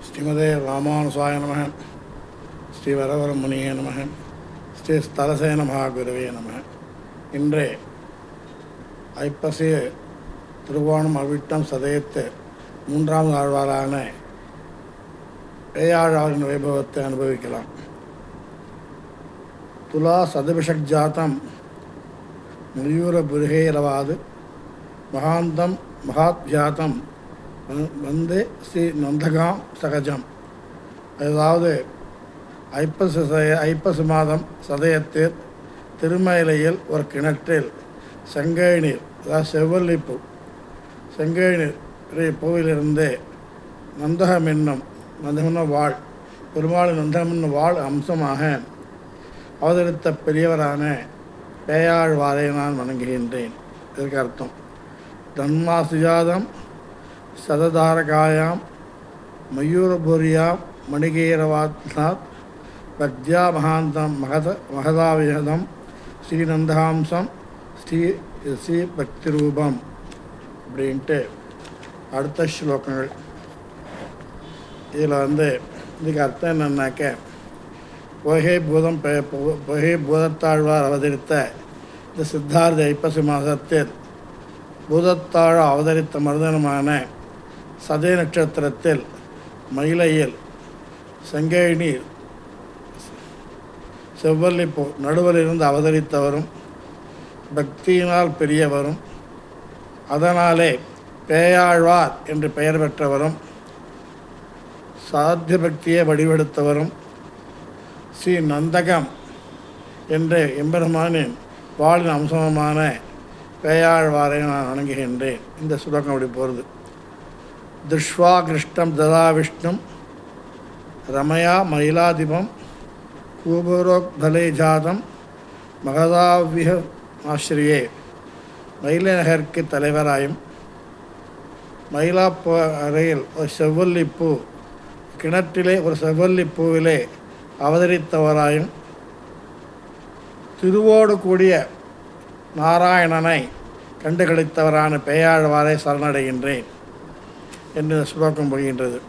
ஸ்ரீமதே ராமானுசாய நம. ஸ்ரீ வரவரமுனியே நம. ஸ்ரீ ஸ்தலசேன மகாகுருவே நம. இன்றே ஐப்பசிய திருவோணம் அவிட்டம் சதயத்து மூன்றாம் ஆழ்வாரான பேயாழ்வாரின் வைபவத்தை அனுபவிக்கலாம். துலா சதபிஷக்ஜாத்தம் மயூரபுருகேரவாது மகாந்தம் மகாத்யாத்தம் வந்தே ஸ்ரீ நந்தகாம் சகஜம். அதாவது ஐப்பசி மாதம் சதயத்தில் திருமயிலையில் ஒரு கிணற்றில் செங்கழுநீர், அதாவது செவ்வல்லிப்பூ, செங்கழுநீர் பூவிலிருந்து நந்தகம் என்னும் வாழ், பெருமாளின் நந்தகம் என்னும் வாழ் அம்சமாக அவதரித்த பெரியவரான பேயாழ்வாரை நான் வணங்குகின்றேன். இதற்கு அர்த்தம், தன்மாசுஜாதம் சததாரகாயாம் மயூரபுரியாம் மணிகீரவாத்நாத் பக்தியா மகாந்தம் மகதாவியதம் ஸ்ரீநந்தாம்சம் ஸ்ரீ பக்தி ரூபம் அப்படின்ட்டு அடுத்த ஸ்லோகங்கள். இதில் இதுக்கு அர்த்தம் என்னன்னாக்க, பொய்கை பூதத்தாழ்வார் அவதரித்த இந்த சித்தார்த்த ஐப்பசி மாதத்தில் பூதத்தாழ அவதரித்த மருதனமான சதய நட்சத்திரத்தில் மயிலையில் செங்கழுநீர் செவ்வல்லிப்பூ நடுவிலிருந்து அவதரித்தவரும் பக்தியினால் பெரியவரும் அதனாலே பேயாழ்வார் என்று பெயர் பெற்றவரும் சாத்திய பக்தியை வடிவெடுத்தவரும் ஸ்ரீ நந்தகம் என்ற எம்பெருமானின் வாளின் அம்சமான பேயாழ்வாரை நான் வணங்குகின்றேன். இந்த சுலோகம் அப்படி போகிறது. திருஷ்வா கிருஷ்ணம் ததா விஷ்ணும் ரமயா மயிலாதிபம் கூபுரோக்பலே ஜாதம் மகதாவிய ஆசிரியே. மயிலை நகருக்கு தலைவராயும் மயிலாப்பூ அறையில் ஒரு செவ்வல்லிப்பூ கிணற்றிலே ஒரு செவ்வல்லிப்பூவிலே அவதரித்தவராயும் திருவோடு கூடிய நாராயணனை கண்டுகளித்தவரான பேயாழ்வாரை சரணடைகின்றேன் என்று ஸ்லோகம் போகின்றது.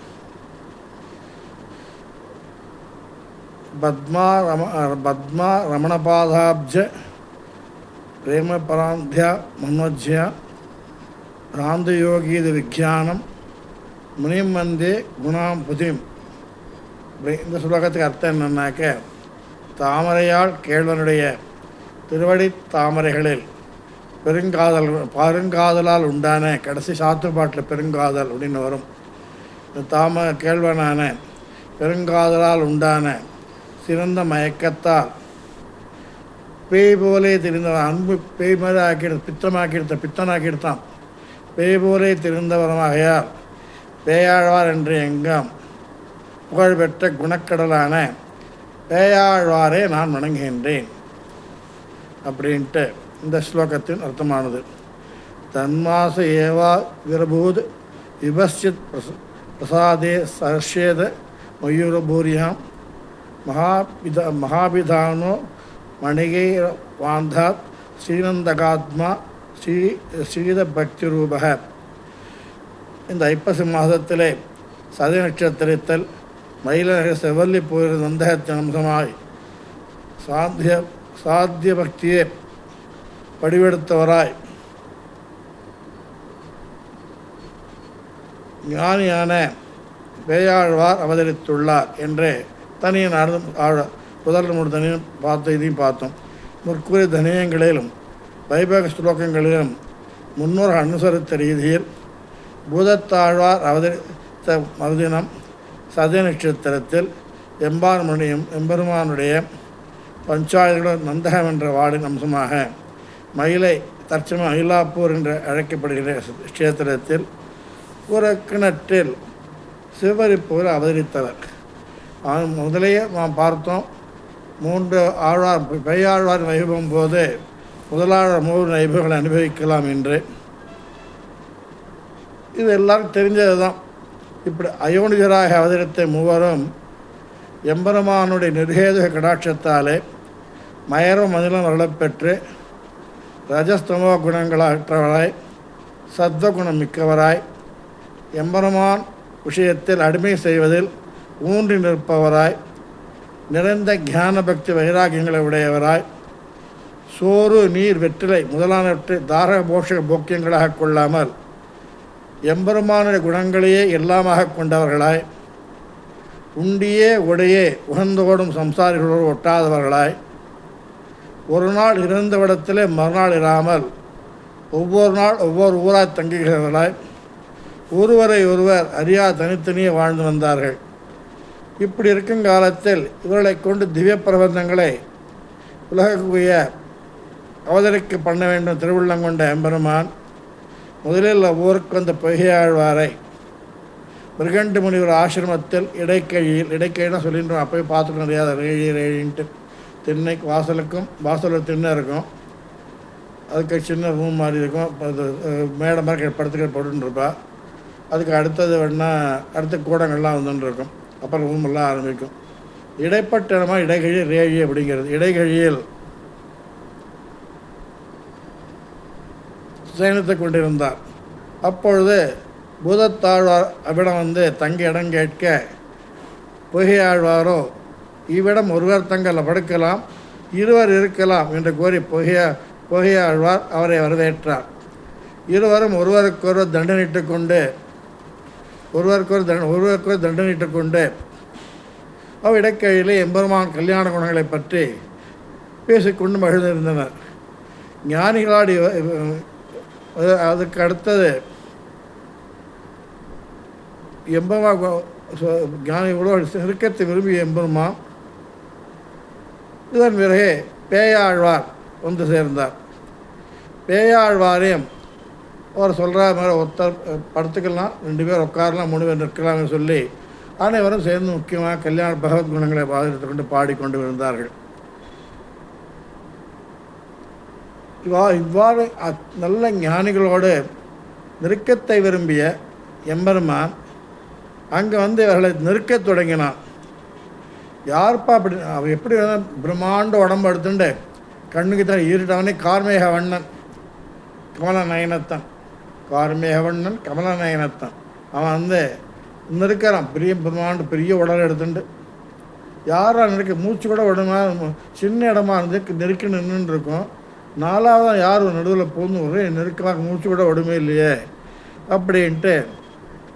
பத்மா ரமணபாதாப்ஜ பிரேம பராந்தியா மனோஜ்யா பிராந்தயோகீத விக்யானம் முனிம் வந்தே குணாம் புதிம். இந்த ஸ்லோகத்துக்கு அர்த்தம் என்னன்னாக்க, தாமரையால் கேழ்வனுடைய திருவடி தாமரைகளில் பெருங்காதலால் உண்டான கடைசி சாத்துப்பாட்டில் பெருங்காதல் அப்படின்னு வரும். கேழ்வனான பெருங்காதலால் உண்டான சிறந்த மயக்கத்தால் பேய் போலே தெரிந்தவன், அன்பு பேய் மாதிரி பித்தனாக்கிடுத்தான் பேய் போலே தெரிந்தவரமாகையால் பேயாழ்வார் என்று எங்கும் புகழ்பெற்ற குணக்கடலான பேயாழ்வாரே நான் வணங்குகின்றேன் அப்படின்ட்டு இந்த ஸ்லோகத்தின் அர்த்தமானது. தன்மாச ஏவா விரபூத் விபஸ்சித் பிரசாதே சர்ஷேத மயூரபூரியாம் மகாபிதானோ மணிகை வாந்தாத் ஸ்ரீநந்தகாத்மா ஸ்ரீத பக்தி ரூபக. இந்த ஐப்பசி மாதத்திலே சதய நட்சத்திரத்தில் மயிலக செவ்வல்லிப்பூரில் நந்தகத்தின் அம்சமாய் சாத்திய பக்தியை வடிவெடுத்தவராய் ஞானியான பேயாழ்வார் அவதரித்துள்ளார் என்று தனியின் முதல் மூணு தனியும் இதையும் பார்த்தோம். முற்கூறிய தனியங்களிலும் வைபக ஸ்லோகங்களிலும் முன்னோர் அனுசரித்த ரீதியில் பூதத்தாழ்வார் அவதரித்த மருதினம் சதய நட்சத்திரத்தில் எம்பெருமானுடைய பஞ்சாயத்துடன் நந்தகம் என்ற வாளின் அம்சமாக மயிலை தற்சமயம் மயிலாப்பூர் என்று அழைக்கப்படுகிற கஷேத்திரத்தில் ஒரு கிணற்றில் சிவரிப்பூர் அவதரித்தவர். முதலையே நாம் பார்த்தோம், 3 ஆழ்வார் பேயாழ்வார் வைபவம் போது முதலாழ்வார் 3 வைபவங்களை அனுபவிக்கலாம் என்று. இது எல்லாரும் தெரிஞ்சது தான். இப்படி அயோனிஜராக அவதரித்த மூவரும் எம்பெருமானுடைய நிர்ஹேதுக கடாட்சத்தாலே மயரும் மதிலம் அருளப்பெற்று ரஜஸ்தமோ குணங்களாற்றவராய் சத்வகுணம் மிக்கவராய் எம்பெருமான் விஷயத்தில் அடிமை செய்வதில் ஊன்றி நிற்பவராய், நிறைந்த ஞான பக்தி வைராகியங்களை உடையவராய், சோறு நீர் வெற்றிலை முதலானவற்றை தாரக போஷக போக்கியங்களாக கொள்ளாமல் எம்பெருமானுடைய குணங்களையே எல்லாமாக கொண்டவர்களாய், உண்டியே உடையே உகந்தோடும் சம்சாரிகளோடு ஒட்டாதவர்களாய், ஒரு நாள் இருந்த விடத்திலே மறுநாள் இராமல் ஒவ்வொரு நாள் ஒவ்வொரு ஊராய் தங்குகிறவர்களாய், ஒருவரை ஒருவர் அறியா தனித்தனியே வாழ்ந்து வந்தார்கள். இப்படி இருக்கும் காலத்தில் இவர்களை கொண்டு திவ்ய பிரபந்தங்களை உலகுய அவதரிக்க பண்ண வேண்டும் திருவுள்ளங்கொண்ட எம்பெருமான் முதலில் ஒவ்வொருக்கு வந்த பொய்கையாழ்வாரை மிருகண்டு முனிவர் ஆசிரமத்தில் இடைக்கைனா சொல்லிட்டு அப்போயே பார்த்துக்க முடியாது, ரேழின்ட்டு திண்ணை வாசலுக்கு திண்ணை இருக்கும், அதுக்கு சின்ன ரூம் மாதிரி இருக்கும், மேடை மாதிரி படுத்துக்கிற போட்டுருப்பா. அதுக்கு அடுத்தது அடுத்த கூடங்கள்லாம் வந்துட்டுருக்கும், அப்புறம் ரூமெல்லாம் ஆரம்பிக்கும். இடைப்பட்ட இடமா இடைகழி ரேழி அப்படிங்கிறது. இடைகழியில் சேனித்து கொண்டிருந்தார். அப்பொழுது பூதத்தாழ்வார் அவ்விடம் தங்கி இடம் கேட்க, பொய்கையாழ்வாரோ இவ்விடம் ஒருவர் தங்கள் படுக்கலாம், இருவர் இருக்கலாம் என்று கூறி பொய்கையாழ்வார் அவரை வரவேற்றார். இருவரும் ஒருவருக்கொருவர் தண்டனிட்டு கொண்டு இடைக்கையிலே எம்பெருமான் கல்யாண குணங்களை பற்றி பேசிக்கொண்டு மகிழ்ந்திருந்தனர். ஞானிகளாடி அதுக்கு அடுத்தது எம்பெருமா ஞானிகளோடு நெருக்கத்தை விரும்பிய எம்பெருமான் இதன் பிறகு பேயாழ்வார் வந்து சேர்ந்தார். பேயாழ்வாரையும் அவர் சொல்கிற மாதிரி ஒருத்தர் படுத்துக்கலாம், 2 பேர் உட்காரலாம், 3 பேர் நிற்கலாம்னு சொல்லி அனைவரும் சேர்ந்து முக்கியமாக கல்யாண பகவத் குணங்களை பாதித்து கொண்டு பாடிக்கொண்டு இருந்தார்கள். இவ்வாறு நல்ல ஞானிகளோடு நெருக்கத்தை விரும்பிய எம்பெருமான் அங்கே இவர்களை நெருக்கத் தொடங்கினான். யாருப்பா அப்படி அவன் எப்படி பிரம்மாண்ட உடம்பு எடுத்துட்டு கண்ணுக்கு தான் ஈரிட்டவனே கார்மேகவண்ணன் கமலநயனத்தான், கார்மேகவண்ணன் கமலநயனத்தான். அவன் நெருக்கிறான், பிரம்மாண்டு பெரிய உடலை எடுத்துட்டு. யாரா நெருக்க மூச்சு கூட உடம்பா சின்ன இடமா நெருக்கி நின்றுன்னு இருக்கும். 4வது யார் நடுவில் போந்து ஒரே நெருக்கமாக மூச்சு கூட உடமே இல்லையே அப்படின்ட்டு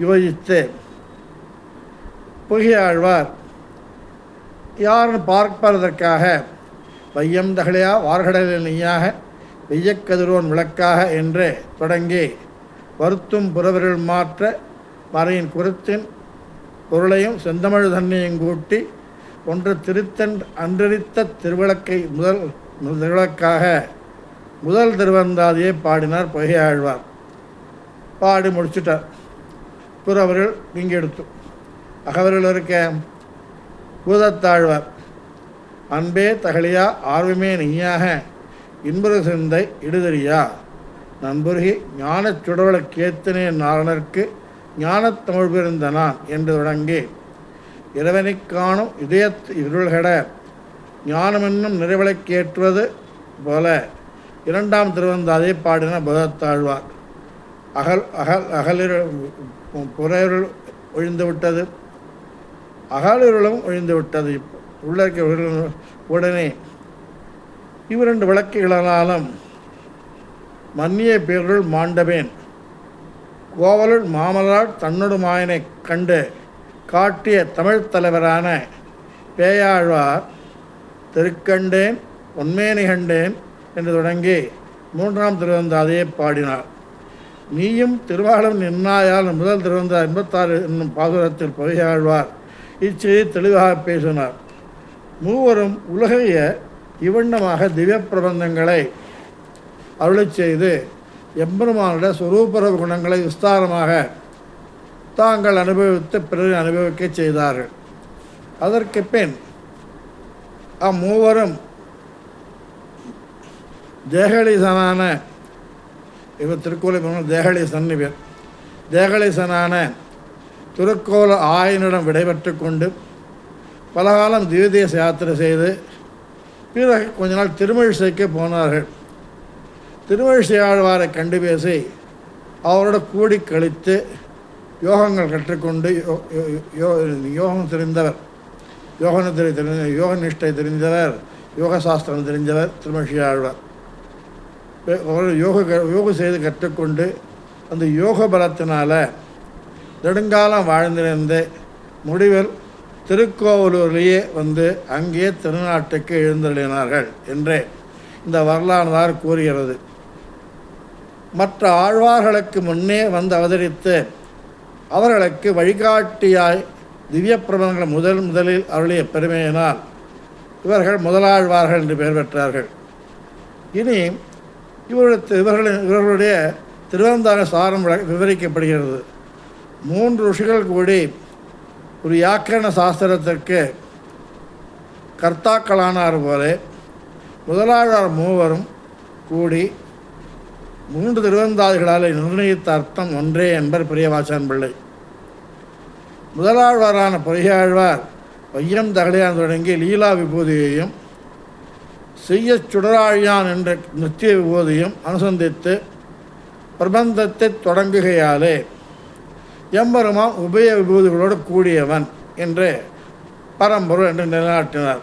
யோசித்து பொய்கையாழ்வார் யாருன்னு பார்ப்பதற்காக வையம் தகளையா வார்கடலில் நெய்யாக வெய்யக்கதிரோன் விளக்காக என்று தொடங்கி வருத்தும் புறவர்கள் மாற்ற மறையின் குருத்தின் பொருளையும் செந்தமிழ் தண்ணியும் கூட்டி ஒன்று திருத்தன் அன்றரித்த திருவிளக்கை முதல் திருவந்தாதியை பாடினார் பொய்கையாழ்வார். பாடி முடிச்சுட்டார். புறவர்கள் இங்கே எடுத்து அகவர்கள் இருக்க பூதத்தாழ்வார் அன்பே தகழியா ஆர்வமே நெய்யாக இன்புறு சிந்தை இடுதறியா நண்புருகி ஞானச் சுடவள கேத்தனே நாரணர்க்கு ஞானத் தமிழ் பிறந்த நான் என்று தொடங்கி இறைவனைக் காணும் இதயத் இருள்கட ஞானமென்னும் நிறைவளைக்கேற்றுவது போல 2ஆம் திருவந்தாதியை பாடின பூதத்தாழ்வார். அகலிருள் புறையுள் ஒழிந்து விட்டது, அகலிருளும் ஒழிந்து விட்டது. உள்ள இருக்க உடனே 2 விளக்குகளாலும் மன்னிய பேருள் மாண்டபேன் கோவலுள் மாமலால் தன்னொடு மாயனை கண்டு காட்டிய தமிழ்த் தலைவரான பேயாழ்வார் திருக்கண்டேன் உண்மையனை கண்டேன் என்று தொடங்கி 3ஆம் திருவந்தாதியை பாடினார். நீயும் திருவாளம் நின்னாயால் முதல் திருவந்தாதி 86 என்னும் பாசுரத்தில் பொய்கையாழ்வார் இச்செய்தி தெளிவாக பேசினார். மூவரும் உலகைய இவ்வண்ணமாக திவ்ய பிரபந்தங்களை அருளச் செய்து எம்பெருமானுடைய சொரூபர குணங்களை விஸ்தாரமாக தாங்கள் அனுபவித்து பிறரை அனுபவிக்க செய்தார்கள். அதற்கு பின் அம்மூவரும் தேகலீசனான இவர் திருக்கோவில் தேகலீசன் இவர் தேகலீசனான திருக்கோல ஆயனிடம் விடைபெற்று கொண்டு பலகாலம் திவ்யதேச யாத்திரை செய்து பிறகு கொஞ்ச நாள் திருமழிசைக்கு போனார்கள். திருமழிசை ஆழ்வாரை கண்டு பேசி அவரோட கூடி கழித்து யோகங்கள் கற்றுக்கொண்டு யோகம் தெரிந்தவர், யோக நிஷ்டை தெரிந்தவர், யோக சாஸ்திரம் தெரிஞ்சவர் திருமழிசை ஆழ்வார். யோக செய்து கற்றுக்கொண்டு அந்த யோக பலத்தினால் நெடுங்காலம் வாழ்ந்திருந்து முடிவில் திருக்கோவலூரிலேயே வந்து அங்கே திருநாட்டுக்கு எழுந்தருளினார்கள் என்றே இந்த வரலாறு கூறுகிறது. மற்ற ஆழ்வார்களுக்கு முன்னே வந்து அவதரித்து அவர்களுக்கு வழிகாட்டியாய் திவ்ய பிரபந்தங்களை முதலில் அருளிய பெருமையினால் இவர்கள் முதலாழ்வார்கள் என்று பெயர் பெற்றார்கள். இனி இவர்களுடைய திருவந்தார சாரம் விவரிக்கப்படுகிறது. 3 ருஷிகள் கூடி ஒரு வியாக்கரண சாஸ்திரத்திற்கு கர்த்தாக்களானார் போல முதலாழ்வார் மூவரும் கூடி 3 திருவந்தாதிகளால் நிர்ணயித்த அர்த்தம் ஒன்றே என்பர் பெரியவாச்சான் பிள்ளை. முதலாழ்வாரான பொய்யாழ்வார் வையம் தகலையான் தொடங்கி லீலா விபூதியையும் செய்ய சுடராழியான் என்ற நித்திய விபூதியும் அனுசந்தித்து பிரபந்தத்தை தொடங்குகையாலே எம்பெருமான் உபய விபூதிகளோடு கூடியவன் என்று பரம்பொருள் என்று நிலைநாட்டினார்.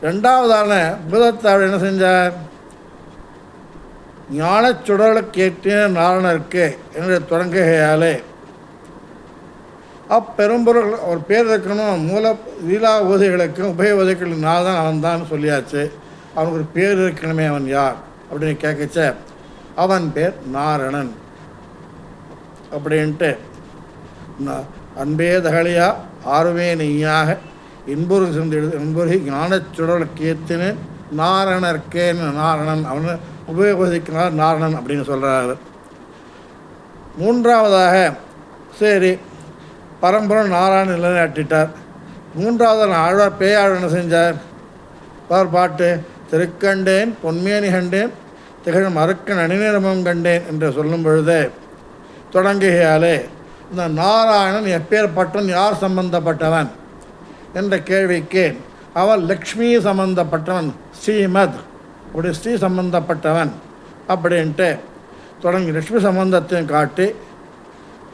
2வதான பூதத்தாள் என்ன செஞ்சார்? ஞானச் சுடர்களுக்கேற்றின நாரணருக்கு என்று தொடங்குகையாலே அப்பெரும்பொருள் ஒரு பேர் இருக்கணும். மூல லீலா உபதிகளுக்கும் உபய உபதிகளுக்கு தான் அவன் தான் சொல்லியாச்சு. அவனுக்கு ஒரு பேர் இருக்கணுமே, அவன் யார் அப்படின்னு கேட்கச்ச அவன் பேர் நாரணன் அப்படின்ட்டு அன்பே தகலியா ஆர்வே நெய்யாக இன்பொரு சிந்து என்பொரு ஞானச்சுடலுக்கு ஏத்தின நாரணர்க்கேன்னு நாரணன் அவனை உபயோகிக்கிறார் நாரணன் அப்படின்னு சொல்கிறார். 3வதாக சரி பரம்பரம் நாராயணன் நிலைநாட்டிட்டார். 3வது ஆழ்வார் பேயாழ்வார் என்ன செஞ்சார்? அவர் பாட்டு திருக்கண்டேன் பொன்மேனி கண்டேன் திகழும் அறுக்கன் அணிநிறமும் கண்டேன் என்று சொல்லும் பொழுது தொடங்குகையாலே இந்த நாராயணன் எப்பேற்பட்டவன், யார் சம்பந்தப்பட்டவன் என்ற கேள்விக்கு அவன் லக்ஷ்மி சம்பந்தப்பட்டவன், ஸ்ரீமத் அப்படி ஸ்ரீ சம்பந்தப்பட்டவன் அப்படின்ட்டு தொடங்கி லக்ஷ்மி சம்பந்தத்தையும் காட்டி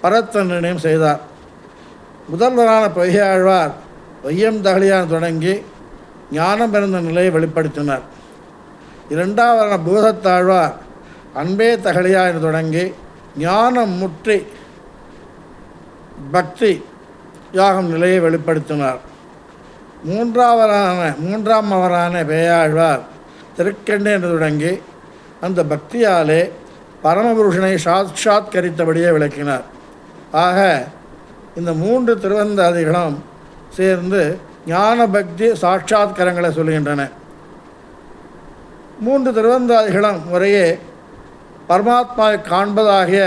பரத்த நிர்ணயம் செய்தார். முதல்வரான பொய்யாழ்வார் வையம் தகலியான் தொடங்கி ஞானம் பிறந்த நிலையை வெளிப்படுத்தினார். 2வதான பூதத்தாழ்வார் அன்பே தகலியா என்று தொடங்கி ஞானம் முற்றி பக்தி யாகம் நிலையை வெளிப்படுத்தினார். 3ஆமவரான பேயாழ்வார் திருக்கண்டே என்று தொடங்கி அந்த பக்தியாலே பரமபுருஷனை சாட்சாத்கரித்தபடியே விளக்கினார். ஆக இந்த 3 திருவந்தாதிகளும் சேர்ந்து ஞான பக்தி சாட்சாத்கரங்களை சொல்கின்றன. 3 திருவந்தாதிகளும் முறையே பரமாத்மாவை காண்பதாகிய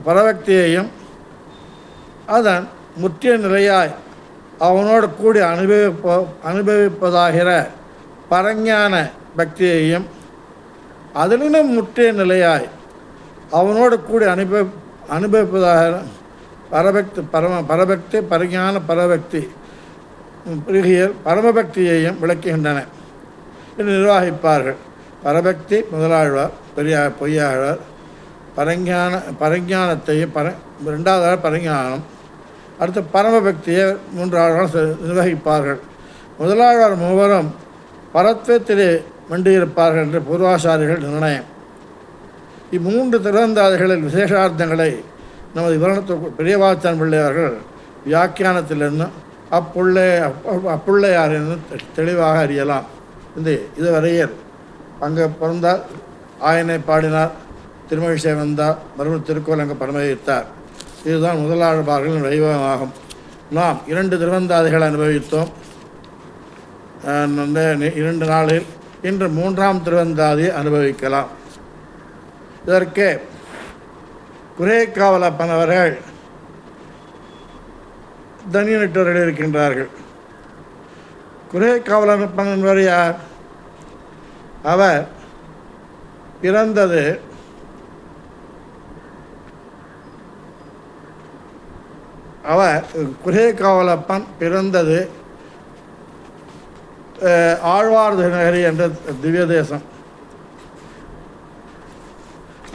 பரபக்தியையும் அதன் முற்றிய நிலையாய் அவனோடு கூடி அனுபவிப்பதாகிற பரஞான பக்தியையும் அதிலும் முற்றிய நிலையாய் அவனோடு கூடி அனுபவிப்பதாக பரபக்தி பரஞான பரபக்தி பிரிகியல் பரமபக்தியையும் விளக்குகின்றன என்று நிர்வாகிப்பார்கள். பரபக்தி முதலாழ்வார், பொய்யாழ்வார் பரஞானத்தையும் 2வது பரஞானம், அடுத்து பரமபக்தியை 3ஆழ்வார் நிர்வகிப்பார்கள். முதலாழ்வார் மூவரும் பரத்வத்திலே மண்டியிருப்பார்கள் என்று பூர்வாச்சாரிகள் நிர்ணயம். 3 திருவந்தாதிகளில் விசேஷார்த்தங்களை நமது விவரணத்துக்கு பெரியவாச்சான் பிள்ளையவர்கள் வியாக்கியானத்திலிருந்து அப்புள்ளையார் என்று தெளிவாக அறியலாம். இதுவரையில் அங்கே பிறந்தார், ஆயனை பாடினார், திருமழிசை வந்தார், மறுபடியும் திருக்கோவில் அங்கே பரமதித்தார். இதுதான் முதலாழ்வார்களின் வைபவமாகும். நாம் 2 திருவந்தாதிகளை அனுபவித்தோம். 2 நாளில் இன்று 3ஆம் திருவந்தாதியை அனுபவிக்கலாம். இதற்கு குரேக்காவலப்பன் அவர்கள் தனியிட்டவர்கள் இருக்கின்றார்கள். குரேக்காவலப்பன் என்பவர் யார்? அவர் பிறந்தது குரேக்காவலப்பன் பிறந்தது ஆழ்வார் நகரி என்ற திவ்ய தேசம்.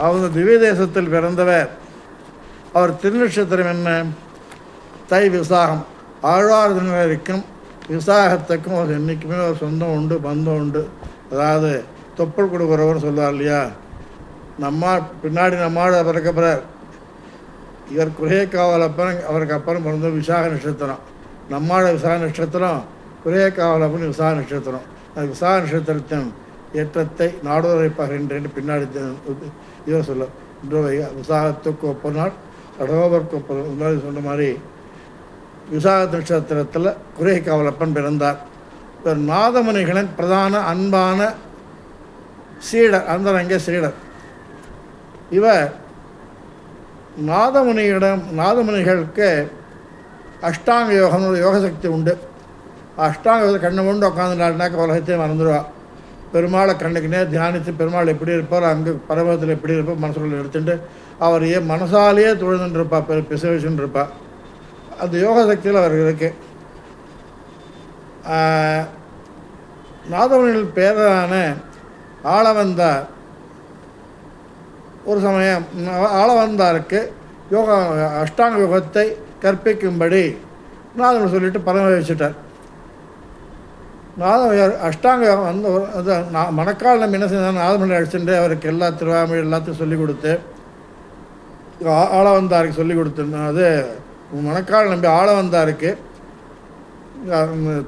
அவர் திவ்ய தேசத்தில் பிறந்தவர். அவர் திருநட்சத்திரம் என்ன? தை விசாகம். ஆழ்வார் தினருக்கும் விசாகத்துக்கும் ஒரு என்றைக்குமே ஒரு சொந்தம் உண்டு, பந்தம் உண்டு. அதாவது தொப்புள் கொடுக்குறவர்னு சொல்லுவார் இல்லையா, பின்னாடி நம்மாடு பிறக்கப்படுறார். இவர் குறையக்காவலப்பன், அவருக்கு அப்புறம் பிறந்த விசாக நட்சத்திரம். நம்மாட விசாக நட்சத்திரம், குறையக்காவலப்பன் விசாக நட்சத்திரம். அந்த விசாக நட்சத்திரத்தின் ஏற்றத்தை நாடோரை பகிர்ன்றேன்னு பின்னாடி இவர் சொல்ல. விசாகத்துக்கு ஒப்ப நாள் கடோபருக்கு ஒப்ப முன்னாடி சொன்ன மாதிரி விசாக நட்சத்திரத்தில் குறையக்காவலப்பன் பிறந்தார். இவர் நாதமுனிகளின் பிரதான அன்பான சீடர், அந்தரங்க சீடர். இவர் நாதமுனிகளுக்கு அஷ்டாங்க யோகம், யோகசக்தி உண்டு. அஷ்டாங்க யோகத்தை கண்ணை கொண்டு உட்காந்துனாக்க உலகத்தையும் மறந்துடுவா. பெருமாளை கண்ணுக்குனே தியானித்து பெருமாள் எப்படி இருப்பார், அங்கே பரவத்தில் எப்படி இருப்பார் மனசுக்குள்ள எடுத்துட்டு அவரையே மனசாலேயே தொழுதுன்னு இருப்பா, பிசவிச்சுன்னு இருப்பா. அந்த யோகசக்தியில் அவர் இருக்கு. நாதமுனிகள் பேரான ஆளவந்தார் ஒரு சமயம் ஆளவந்தாருக்கு யோகா அஷ்டாங்க யோகத்தை கற்பிக்கும்படி நாதமுனி சொல்லிட்டு பரம வச்சுட்டார். அஷ்டாங்க யோகம் வந்து அது மணக்கால் நம்ம என்ன செஞ்சால் நாதமுனி அடிச்சுட்டு அவருக்கு எல்லா திருவாமொழி எல்லாத்தையும் சொல்லிக் கொடுத்து ஆளவந்தாருக்கு சொல்லிக் கொடுத்துருந்தோம். அது மணக்கால் நம்பி ஆளவந்தாருக்கு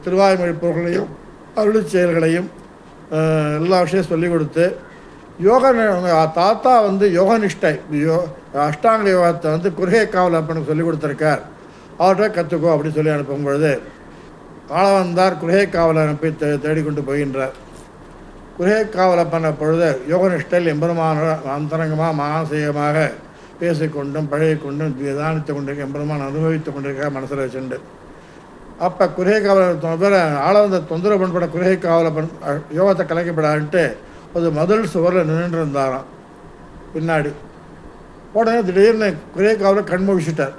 திருவாய்மொழி பொருள்களையும் அருள் செயல்களையும் எல்லா விஷயம் சொல்லிக் கொடுத்து தாத்தா வந்து யோகனிஷ்டை அஷ்டாங்க யோகத்தை வந்து குறையக்காவலப்பனுக்கு சொல்லிக் கொடுத்துருக்கார், அவர்கிட்ட கற்றுக்கோ அப்படின்னு சொல்லி அனுப்பும் பொழுது ஆளவந்தார் குறையக்காவலை அனுப்பி தேடிக்கொண்டு போகின்றார். குறையக்காவலப்பன பொழுது யோகனிஷ்டையில் எம்பெருமான அந்தரங்கமாக மானசீகமாக பேசிக்கொண்டும் பழகிக்கொண்டும் நிதானித்து கொண்டிருக்க எம்பெருமான் அனுபவித்து கொண்டிருக்க மனசில் வச்சுண்டு. அப்போ குறையக்காவலர் ஆளவந்த தொந்தரவு பண்ணப்பட குறையக்காவலப்பன் யோகத்தை கலைக்கப்படான்ட்டு அது முதல் சுவரில் நின்று இருந்தாராம். பின்னாடி உடனே திடீர்னு குறையக்காவலர் கண்முழிச்சிட்டார்.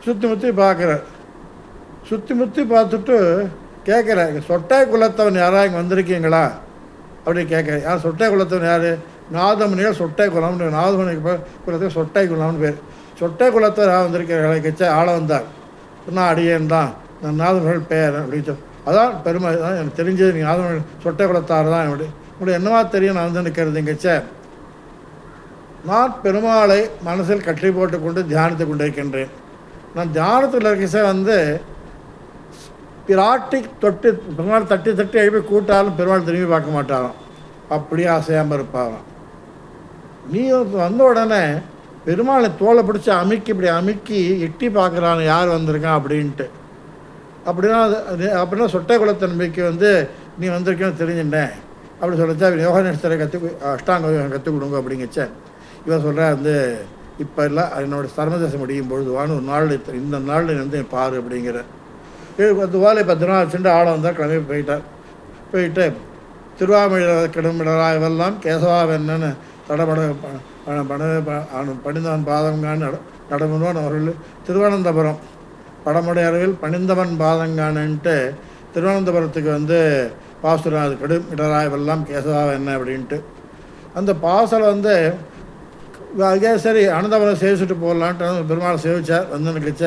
சுற்றி முற்றி பார்க்குறார். சுற்றி முற்றி பார்த்துட்டு கேட்குறார், சொட்டை குலத்தவன் யாராக இங்கே வந்திருக்கீங்களா அப்படின்னு கேட்குறேன். யார் சொட்டை குலத்தவன் யார்? நாதமுனிகள் சொட்டை குலம்னு, நாதமுனி குலத்துக்கு சொட்டை குலம்னு பேர். சொட்டை குலத்தவர் யார் வந்திருக்கிறீங்களா கச்சா ஆள வந்தார். நான் அடியேன் தான், நான் நாதமுனிகள் பேர் அப்படின்னு சொல்லி. அதான் பெருமை தான் எனக்கு தெரிஞ்சது. நீங்கள் நாதமுனிகள் சொட்டை குலத்தார் தான். அப்படி உங்களுக்கு என்னவா தெரியும் நான் வந்து நிற்கிறதுங்கச்ச? நான் பெருமாளை மனசில் கட்டி போட்டு கொண்டு தியானித்து கொண்டிருக்கின்றேன். நான் தியானத்தில் இருக்கச்ச வந்து பிராட்டி தொட்டு பெருமாள் தட்டி தட்டி எழுப்பி கூட்டாலும் பெருமாள் திரும்பி பார்க்க மாட்டாராம், அப்படியே அசையாமல் இருப்பாராம். நீ வந்த உடனே பெருமாளை தோலை பிடிச்சி இப்படி அமுக்கி எட்டி பார்க்குறான் யார் வந்திருக்கான் அப்படின்ட்டு. அப்படின்னா சொட்டை குலத்த நம்பிக்கை வந்து நீ வந்திருக்கேன்னு தெரிஞ்சுட்டேன் அப்படி சொல்லிச்சா. யோகா நிஷ்டரை அஷ்டாங்க யோகம் கற்றுக் கொடுங்க அப்படிங்கச்ச. இவன் சொல்கிறா வந்து இப்போ இல்லை, என்னோடய சர்மதேசம் முடியும் பொழுது வான்னு ஒரு நாள் இந்த நாளில் வந்து பாரு அப்படிங்கிற 10 வாழை 10 நாள் வச்சுட்டு ஆளை வந்தால் கிளம்பி போயிட்டு திருவாமொழி கிடமிடராயவெல்லாம் கேசவாவென்னு பணிந்தவன் பாதங்கான் நடமுடன் அவர்கள் திருவனந்தபுரம் படமுடைய அளவில் பணிந்தவன் பாதங்கான்ட்டு திருவனந்தபுரத்துக்கு வந்து பாசுரம். அது கடும் இடராயவெல்லாம் கேசவாவென்ன அப்படின்ட்டு அந்த பாசலை வந்து அதே சரி அனந்தபுரம் சேவிச்சுட்டு போடலான்ட்டு பெருமாள் சேவிச்சார். வந்து நினைச்ச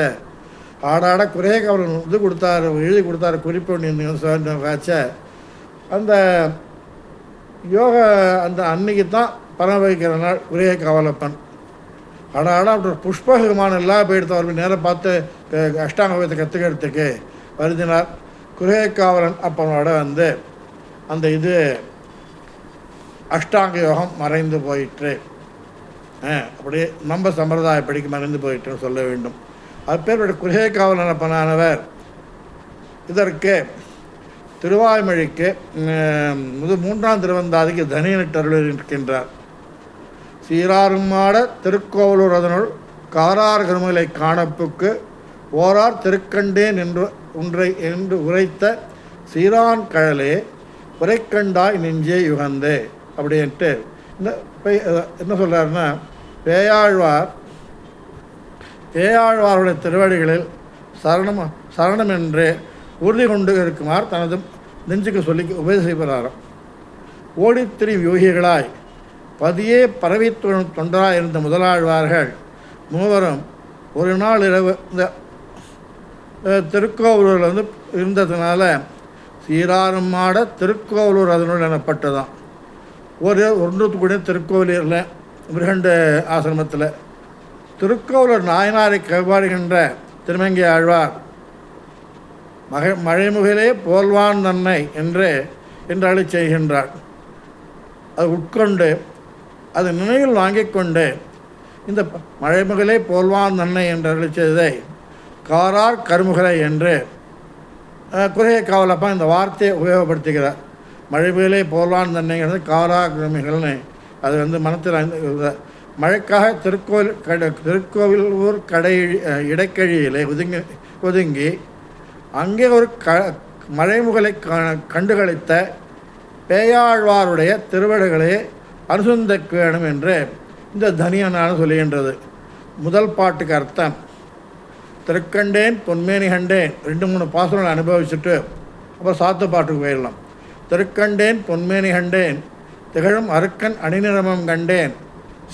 ஆடாட குறையக்காவலன் இது கொடுத்தாரு, எழுதி கொடுத்தாரு குறிப்பு ஒன்று காய்ச்ச. அந்த யோக அந்த அன்னைக்கு தான் பரமபவிக்கிற நாள் குறையக்காவலப்பன். ஆடாட அப்படி புஷ்பகமான எல்லாம் போயிடுத்து. அவர்கள் நேரம் பார்த்து அஷ்டாங்கத்தை கற்றுக்கிறதுக்கு வருதினார். குறையக்காவலன் அப்பனோட வந்து அந்த இது அஷ்டாங்க யோகம் மறைந்து போயிற்று. அப்படியே நம்ம சம்பிரதாயப்படிக்கு மறைந்து போயிட்டுன்னு சொல்ல வேண்டும். அது பேர் குறையக்காவலன் அப்பனானவர். இதற்கு திருவாய்மொழிக்கு 3ஆம் திருவந்தாதிக்கு தனியனிட்டருள் இருக்கின்றார். சீராருமாட திருக்கோவலூர் அதனுள் காரார் கருமலை காணப்புக்கு ஓரார் திருக்கண்டேன் என்று உரைத்த சீரான் கழலே உரைக்கண்டாய் நெஞ்சே யுகந்தே அப்படின்ட்டு என்ன சொல்கிறாருன்னா, பேயாழ்வாருடைய திருவடிகளில் சரணம் என்று உறுதி கொண்டு இருக்குமாறு தனது நெஞ்சுக்கு சொல்லி உபதேசிப்பதாரம். ஓடித்திரி யோகிகளாய் பதியே பரவி தொண்டராக இருந்த முதலாழ்வார்கள் மூவரும் ஒரு நாள் இரவு இந்த திருக்கோவலூர் வந்து இருந்ததுனால சீராரும் மாட திருக்கோவலூர் அதனுள் எனப்பட்டதான். ஒன்றுக்கு கூட திருக்கோவிலூரில் மிருகண்ட ஆசிரமத்தில் திருக்கோவலூர் நாயனாரை கைவாடுகின்ற திருமங்கை ஆழ்வார் மழைமுகிலே போல்வான் நன்னை என்று அழி செய்கின்றார். அது உட்கொண்டு அது நினைவில் வாங்கி கொண்டு இந்த மழைமுகிலே போல்வான் நன்னை என்று அழி செய்ததை காரார் கருமுகலை என்று குறைய காவலப்பா இந்த வார்த்தையை உபயோகப்படுத்துகிறார். மழைமுகிலே போல்வான் நன்னைங்கிறது காரா கருமிகள்னு அது வந்து மனத்தில் மழைக்காக திருக்கோவிலூர் இடைக்கழியிலே ஒதுங்கி அங்கே ஒரு மழைமுகலை கண்டுகளித்த பேயாழ்வாருடைய திருவடிகளை அனுசந்திக்க வேணும் என்று இந்த தனியனான சொல்லுகின்றது. முதல் பாட்டுக்கு அர்த்தம் திருக்கண்டேன் பொன்மேனி கண்டேன் 2-3 பாசுரங்களை அனுபவிச்சுட்டு அப்புறம் சாத்து பாட்டுக்கு போயிடலாம். திருக்கண்டேன் பொன்மேனி கண்டேன் திகழும் அருக்கன் அணிநிறமம் கண்டேன்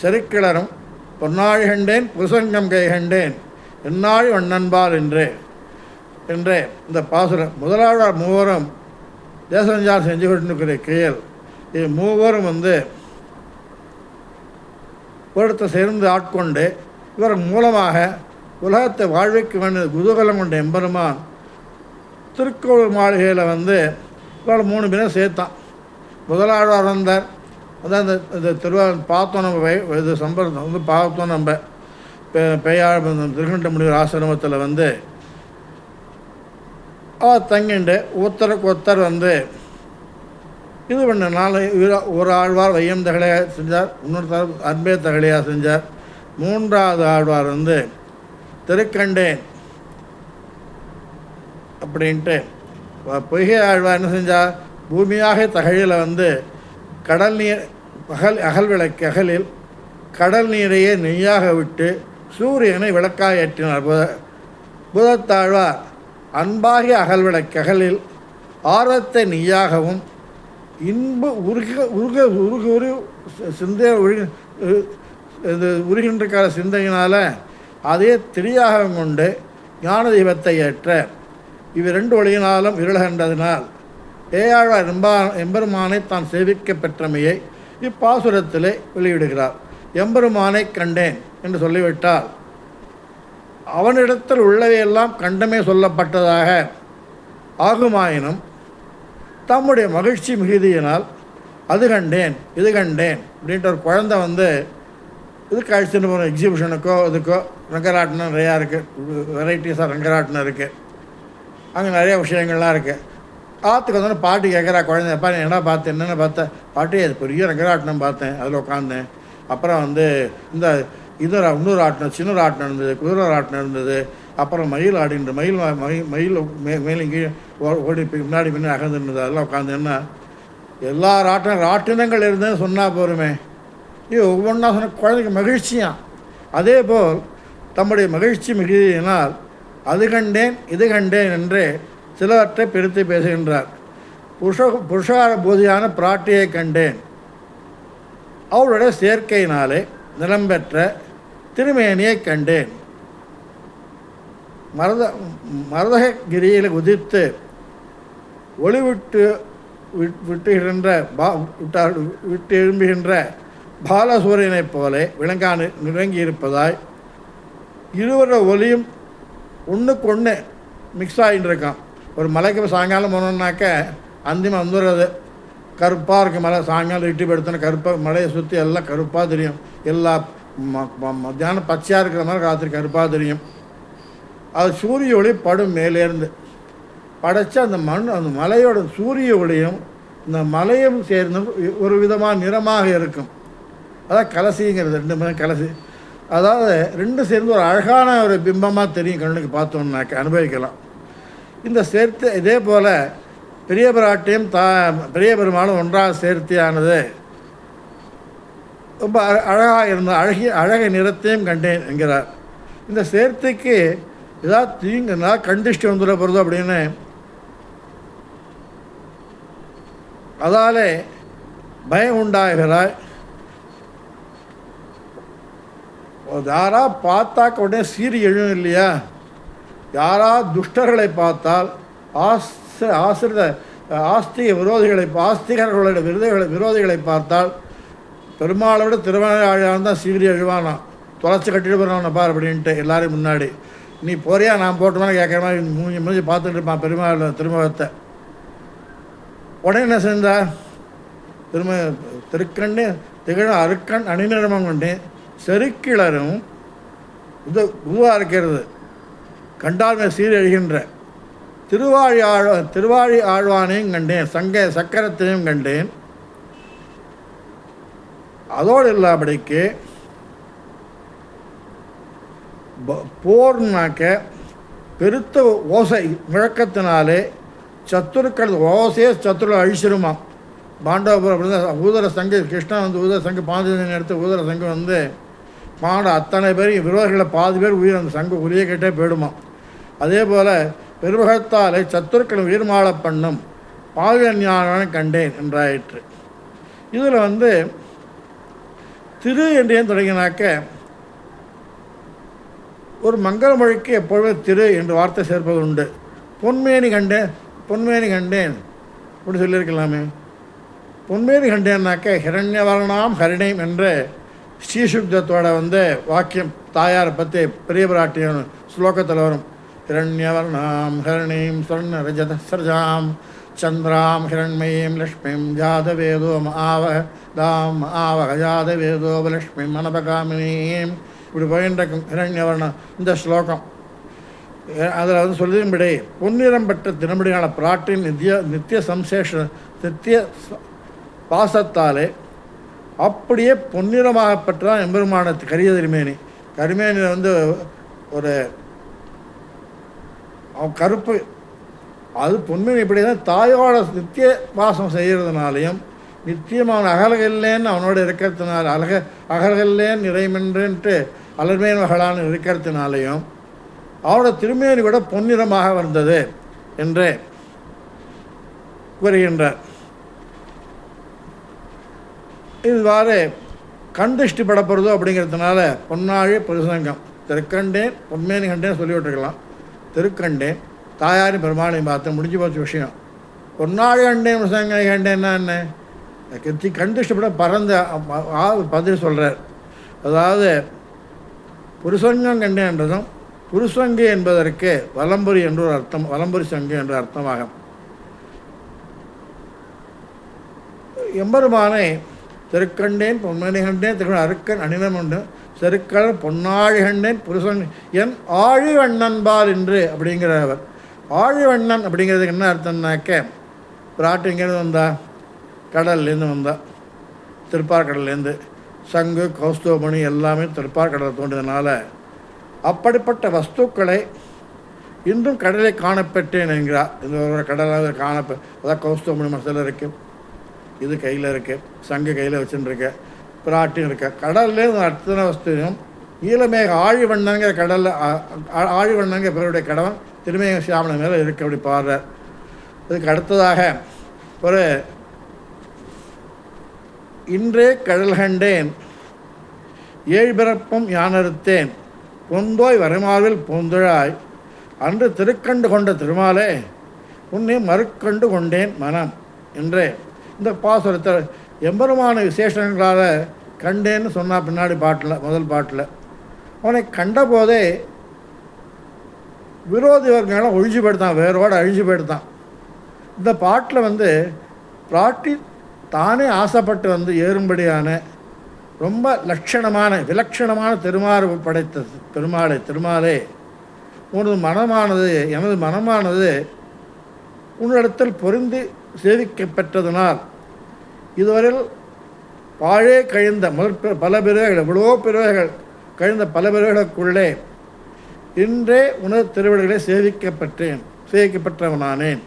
செருக்கிளரும் பொன்னாழி கண்டேன் புருசங்கம் கை கண்டேன் என்னாழி வண்ணன்பால் என்றே இந்த பாசுரம் முதலாளர் மூவரும் தேசஞ்சாரம் செஞ்சு கொண்டிருக்கிற கீழ் இது மூவரும் வந்து ஒருத்த சேர்ந்து ஆட்கொண்டு இவர் மூலமாக உலகத்தை வாழ்விக்க வேண்டிய குதூகலம் கொண்ட எம்பெருமான் திருக்கோவில் மாளிகையில் வந்து இவள் 3 பேரும் சேர்த்தான். முதலாழ்வார் வந்தார். அதான் இந்த திருவாரூர் பார்த்தோம். நம்ம இது சம்பந்தம் வந்து பார்த்தோம். நம்ம பெய்யாழ் திருகண்ட முனிவர் ஆசிரமத்தில் வந்து அவர் தங்கிண்டு ஒருத்தருக்கு ஒருத்தர் வந்து இது பண்ண ஒரு ஆழ்வார் வையம் தகலையாக செஞ்சார், இன்னொருத்தர் அன்பே தகலையாக செஞ்சார். 3வது ஆழ்வார் வந்து திருக்கண்டேன் அப்படின்ட்டு பொய்கை ஆழ்வார் என்ன செஞ்சார், பூமியாக தகழில் வந்து கடல் நீர் அகல் விளக்கு அகலில் கடல் நீரையே நெய்யாக விட்டு சூரியனை விளக்காக ஏற்றினார். புதத்தாழ்வார் அன்பாகிய அகல் விளக்கு அகலில் ஆர்வத்தை நெய்யாகவும் இன்பு சிந்தை உருகின்ற சிந்தையினால் அதே திரியாக கொண்டு ஞான தெய்வத்தை ஏற்ற இவை 2 ஒளியினாலும் இருளகின்றதினால் ஏயாழ்வார் எம்பெருமானை தான் சேவிக்க பெற்றமையை இப்பாசுரத்திலே வெளியிடுகிறார். எம்பெருமானை கண்டேன் என்று சொல்லிவிட்டால் அவனிடத்தில் உள்ளவையெல்லாம் கண்டமே சொல்லப்பட்டதாக ஆகுமாயினும் தம்முடைய மகிழ்ச்சி மிகுதியினால் அது கண்டேன் இது கண்டேன் அப்படின்ட்டு ஒரு குழந்தை வந்து இதுக்கு அழைச்சிட்டு போகிற எக்ஸிபிஷனுக்கோ இதுக்கோ ரங்கராட்டினம் நிறையா இருக்குது, வெரைட்டிஸாக ரங்கராட்டினம் இருக்குது, அங்கே நிறைய விஷயங்கள்லாம் இருக்குது. ஆற்றுக்கு வந்தோன்னே பாட்டு கேட்குறா குழந்தைப்பா நீ என்ன பார்த்தேன் என்னென்ன பார்த்தேன் பாட்டி அது பெரிய ரங்கராட்டினம் பார்த்தேன் அதில் உட்காந்தேன். அப்புறம் வந்து இந்த இன்னொரு ஆட்டினம் சின்ன ராட்டினம் இருந்தது, குதிரை ராட்டினம் இருந்தது, அப்புறம் மயில் ஆடின்ற மயில் மேலும் கீழே ஓடி முன்னாடி முன்னாடி அகர்ந்துருந்தது அதெல்லாம் உட்காந்துன்னா எல்லா ராட்டினங்கள் இருந்ததுன்னு சொன்னால் போருமே. இது ஒவ்வொன்றா சொன்ன குழந்தைக்கு மகிழ்ச்சியாம். அதே போல் தம்முடைய மகிழ்ச்சி மிகுதியினால் அது கண்டேன் இது கண்டேன் என்று சிலவற்றை பிரித்து பேசுகின்றார். புருஷார போதியான பிராட்டியை கண்டேன், அவளுடைய சேர்க்கையினாலே நிலம் பெற்ற திருமேனியை கண்டேன், மரதகிரியில் உதித்து ஒளி விட்டு எழும்புகின்ற பாலசூரியனைப் போல விளங்கியிருப்பதாய் இருவர ஒலியும் ஒன்றுக்கு ஒன்று மிக்ஸ் ஆகிட்டு இருக்கான். ஒரு மலைக்கு சாயங்காலம் போனோம்னாக்க அந்திமம் வந்துடுறது கருப்பாக இருக்குது மலை. சாயங்காலம் இட்டி படுத்தோன்னா கருப்பாக மலையை சுற்றி எல்லாம் கருப்பாக தெரியும். எல்லா மத்தியானம் பச்சையாக இருக்கிற மாதிரி ராத்திரி கருப்பாக தெரியும். அது சூரிய ஒளி படும் மேலேருந்து படைச்சா அந்த அந்த மலையோட சூரிய ஒளியும் இந்த மலையும் சேர்ந்து ஒரு விதமான நிறமாக இருக்கும். அதான் கலசிங்கிறது 2 கலசி. அதாவது 2 சேர்ந்து ஒரு அழகான ஒரு பிம்பமாக தெரியும் கண்ணுக்கு பார்த்தோம்னாக்க அனுபவிக்கலாம். இந்த சேர்த்து இதே போல் பெரிய பிராட்டியும் பெரிய பெருமாளும் ஒன்றாக சேர்த்தியானது ரொம்ப அழகாக இருந்த அழக நிறத்தையும் கண்டேன் என்கிறார். இந்த சேர்த்துக்கு ஏதாவது தீங்குனா கண்டிஷ்டி வந்துட போகிறதோ அப்படின்னு அதாலே பயம் உண்டாகிறாய். யாரா பார்த்தாக்க உடனே சீறி எழும் இல்லையா? யாரா துஷ்டர்களை பார்த்தால் ஆஸ்திக விரோதிகளை ஆஸ்திகர்களுடைய விரோதிகளை பார்த்தால் பெருமாளை விட திருமணம் தான் சீறி எழுவானான். தொலைச்சி கட்டிட்டு போகிறான் பார் அப்படின்ட்டு எல்லாரும் முன்னாடி. நீ போறியா நான் போட்டோம்னா கேட்குற மாதிரி மூஞ்சி பார்த்துட்டு இருப்பான் பெருமாள் திருமுகத்தை. உடனே என்ன செஞ்சா திருக்கண்ணு திகழும் அருக்கண் அணிநிறமம் கொண்டு செருக்கிளரும் இது குருவாக இருக்கிறது கண்டால்மே சீர் எழுகின்ற திருவாழி ஆழ்வானையும் கண்டேன், சக்கரத்தையும் கண்டேன். அதோடு இல்லாபடிக்கு போர்னாக்க பெருத்த ஓசை முழக்கத்தினாலே சத்துருக்கள் ஓசையே சத்துருக்கள் அழிச்சிருமா. பாண்டவபுரம் அப்படி ஊதர சங்கு கிருஷ்ணன் வந்து ஊதர சங்கு பாஞ்சஜன் எடுத்து ஊதர சங்கு வந்து பாண்ட அத்தனை பேர் விரோதிகளை பாதி பேர் உயிர் அந்த சங்கு உரிய கேட்டே போயிடுமா. அதே போல் பெருமுகத்தாலே சத்துருக்கள் உயிர் மாள பண்ணும் பாவியஞான கண்டேன் என்றாயிற்று. இதில் வந்து திரு என்று ஏன் தொடங்கினாக்க ஒரு மங்கள மொழிக்கு எப்பொழுதுமே திரு என்று வார்த்தை சேர்ப்பது உண்டு. பொன்மேனி கண்டேன் அப்படி சொல்லியிருக்கலாமே. பொன்மேனி கண்டேன்னாக்க ஹிரண்யவர்ணாம் ஹரிணைம் என்ற ஸ்ரீசுக்தத்தோட வந்து வாக்கியம் தாயாரை பற்றி பெரிய பிராட்டியம் ஸ்லோகத்தில் வரும். ஹிரண்யவர்ணாம் ஹரிணைம் சொர்ண ரஜத சர்ஜாம் சந்திராம் ஹிரண்மயீம் லக்ஷ்மிம் ஜாதவேதோம் ஆவக ஜாதவேதோபலக்ஷ்மிம் அனபகாமினீம் இப்படி போயின்றிருக்கும் ஹிரண்யவர்ணம் இந்த ஸ்லோகம். அதில் வந்து சொல்லியும்படி பொன்னிறம் பெற்ற திரும்படியான பிராட்டின் நித்திய பாசத்தாலே அப்படியே பொன்னிறமாக பெற்றான் எம்பெருமான கரிய கரிமேனியில் வந்து ஒரு அவன் கருப்பு அது பொன்மேனி இப்படி தான் தாயோட நித்திய வாசம் செய்கிறதுனாலையும் நித்தியம் அவன் அகலகல்லேன்னு அவனோட இருக்கிறதுனால அகலகல்லேன்னு நிறைமென்றுன்ட்டு அலர்மேன் மகளான்னு இருக்கிறதுனாலையும் அவனோட திருமேனி கூட பொன்னிறமாக வந்தது என்று கூறுகின்றார். இதுவாறு கண் திருஷ்டி படப்படுறதோ அப்படிங்கிறதுனால பொன்னாழி புருஷங்கம் திருக்கண்டேன் பொன்மேனி கண்டேன்னு சொல்லி விட்டுருக்கலாம். திருக்கண்டேன் தாயாரின் பெருமாளையும் பார்த்து முடிஞ்சு போச்சு விஷயம். பொன்னாழி கண்டேன் புருஷங்க கண்டேன்னா என்ன? கண் திருஷ்டிப்பட பறந்த பதில் சொல்கிறார். அதாவது புருஷங்கம் கண்டேன்றதும் புருஷங்கு என்பதற்கு வலம்புரி என்று ஒரு அர்த்தம், வலம்புரி சங்கு என்ற அர்த்தமாகும். எம்பெருமானை திருக்கண்டேன் பொன்மேனி கண்டேன் திரு அருக்கன் அணினம் உண்டு செருக்கள் பொன்னாழி கண்டேன் புருஷன் என் ஆழிவண்ணன்பால் என்று அப்படிங்கிறவர். ஆழிவண்ணன் அப்படிங்கிறதுக்கு என்ன அர்த்தம்னாக்க பிராட்டு இங்கேருந்து வந்தா கடல்லேருந்து வந்தா திருப்பார்கடல்லேருந்து சங்கு கௌஸ்துவமணி எல்லாமே திருப்பார்கடலில் தோன்றதுனால அப்படிப்பட்ட வஸ்துக்களை இன்றும் கடலை காணப்பெற்றேன் என்கிறார். இந்த ஒரு கடலாக அதான் கௌஸ்துவமணி மனசில் இருக்குது, இது கையில் இருக்குது, சங்கு கையில் வச்சுட்டுருக்க, பிராட்டியும் இருக்க. கடல்லேருந்து அத்தனை வஸ்துவையும் ஈழமேக ஆழிவண்ணங்கிற கடலில் ஆழிவண்ணங்கிற பிறருடைய கடவன் திருமேக சியாமனை மேலே இருக்குது அப்படி பாடுறார். இதுக்கு அடுத்ததாக ஒரு இன்றே கடல் கண்டேன் ஏழு பிறப்பும் யானறுத்தேன் பொந்தோய் வரைமார்பில் பூந்துழாய் அன்று திருக்கண்டு கொண்ட திருமாலே உன்னை மறுக்கண்டு கொண்டேன் மனம் என்று இந்த பாசுரத்தை எம்பெருமான விசேஷங்களால் கண்டேன்னு சொன்னால் பின்னாடி பாட்டில் முதல் பாட்டில் அவனை கண்ட போதே விரோதி வர்க்கங்களாம் ஒழிஞ்சு போயிடுத்தான், வேரோடு அழிஞ்சு போயிடுத்தான். இந்த பாட்டில் வந்து பிராட்டி தானே ஆசைப்பட்டு வந்து ஏறும்படியான ரொம்ப விலட்சணமான திருமாறு படைத்தது திருமாலே எனது மனமானது உன்னிடத்தில் பொருந்தி சேவிக்கப்பெற்றதனால் இதுவரையில் பாழே கழிந்த பல பிறவைகள் எவ்வளோ பிறவைகள் கழிந்த பல பிறவைகளுக்குள்ளே இன்றே உனது திருவிடைகளை சேவிக்கப்பெற்றவனானேன்.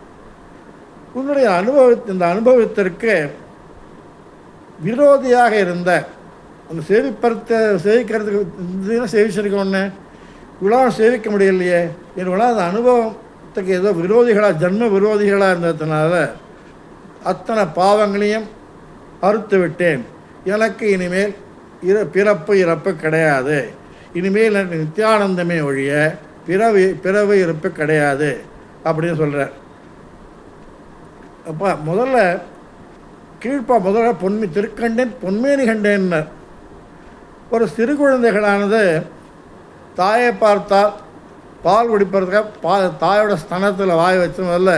உன்னுடைய இந்த அனுபவத்திற்கு விரோதியாக இருந்த அந்த சேவிக்கிறதுக்கு சேவிச்சிருக்க ஒன்று இவ்வளோ சேவிக்க முடியலையே இவ்வளோ அந்த அனுபவத்துக்கு ஏதோ ஜன்ம விரோதிகளாக இருந்ததுனால அத்தனை பாவங்களையும் அறுத்து விட்டேன். எனக்கு இனிமேல் பிறப்பு இறப்பு கிடையாது. இனிமேல் எனக்கு நித்தியானந்தமே ஒழிய பிறவு இருப்பு கிடையாது அப்படின்னு சொல்கிறார். அப்போ முதல்ல திருக்கண்டேன் பொன்மேனி கண்டேன்னர். ஒரு சிறு குழந்தைகளானது தாயை பார்த்தால் பால் குடிப்பதற்காக தாயோட ஸ்தனத்தில் வாய் வச்சு முதல்ல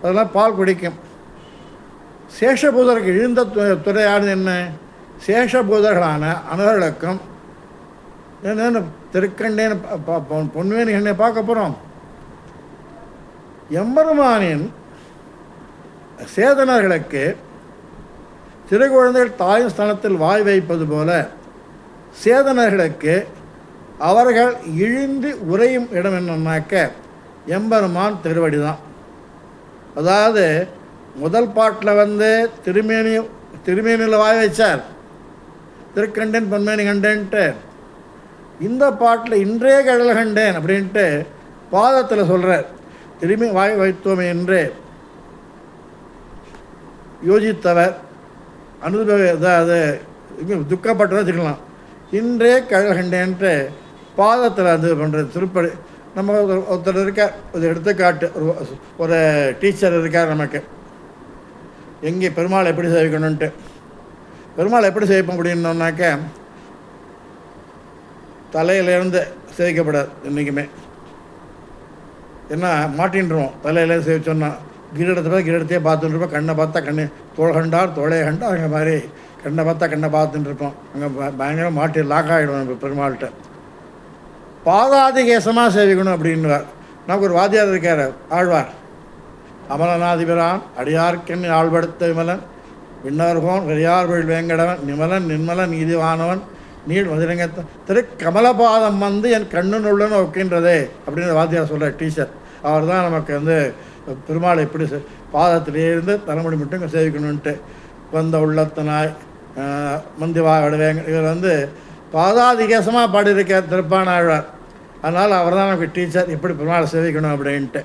அதெல்லாம் பால் குடிக்கும். சேஷபூதருக்கு இழிந்த துறையானது என்ன? சேஷபூதர்களான அனர்களுக்கும் என்னென்ன திருக்கண்டேன்னு பொன்மேனி கண்ணை பார்க்க போகிறோம். எம்பெருமானின் சேதனர்களுக்கு சிறு குழந்தைகள் தாயின் ஸ்தானத்தில் வாய் வைப்பது போல சேதனர்களுக்கு அவர்கள் இழிந்து உரையும் இடம் என்னன்னாக்க எம்பெருமான் திருவடி தான். அதாவது முதல் பாட்டில் திருமேனியில் வாய் வைச்சார், திருக்கண்டேன் பொன்மேனி கண்டேன்ட்டு. இந்த பாட்டில் இன்றே கடல் கண்டேன் அப்படின்ட்டு பாதத்தில் சொல்கிறார். திரும்பி வாய் வைத்தோமே என்று யோசித்தவர் அது துக்கப்பட்டு வச்சுக்கலாம். இன்றே கடல் கண்டேன்ட்டு பாதத்தில் அது பண்ணுறது திருப்படி. நம்ம ஒருத்தர் இருக்கார், ஒரு எடுத்துக்காட்டு, ஒரு டீச்சர் இருக்கார் நமக்கு, எங்கே பெருமாள் எப்படி சேவிக்கணுன்ட்டு. பெருமாள் எப்படி சேவிக்க முடியணுன்னாக்க தலையிலேருந்து சேவிக்கப்படாது என்றைக்குமே. ஏன்னா மாட்டின்றுவோம். தலையிலேருந்து சேவிச்சோன்னா கிரீடத்தையே பார்த்துட்டு இருப்போம். கண்ணை பார்த்தா தோள் கண்டார் தோளையை கண்டா அங்கே மாதிரி கண்ணை பார்த்தா கண்ணை பார்த்துட்டு இருப்போம். அங்கே பயங்கரமாக மாட்டி லாக் ஆகிடுவோம் நம்ம பெருமாள்கிட்ட. பாதாதிகேசமாக சேவிக்கணும் அப்படின்னுவார். நமக்கு ஒரு வாத்தியார் இருக்கார், ஆழ்வார். அமலநாதிபிரான் அடியார்க்கென் ஆழ்படுத்த விமலன் விண்ணவர்கோன் வெறியார்வழி வேங்கடவன் நிமலன் நின்மலன் நீதிவானவன் நீள் மதுரங்க கமலபாதம் வந்து என் கண்ணுன்னு ஒக்கின்றதே அப்படின்னு வாத்தியார் சொல்கிற டீச்சர். அவர் தான் நமக்கு பெருமாளை எப்படி பாதத்திலேருந்து தலைமுடி மட்டும் சேவிக்கணுன்ட்டு வந்த உள்ளத்தனாய் மந்திவாவேங்க இவர் பாதாதிகேசமாக பாடியிருக்கார் திருப்பான ஆழ்வார். அதனால் அவர் தான் நமக்கு டீச்சர், எப்படி பெருமாளை சேவிக்கணும் அப்படின்ட்டு.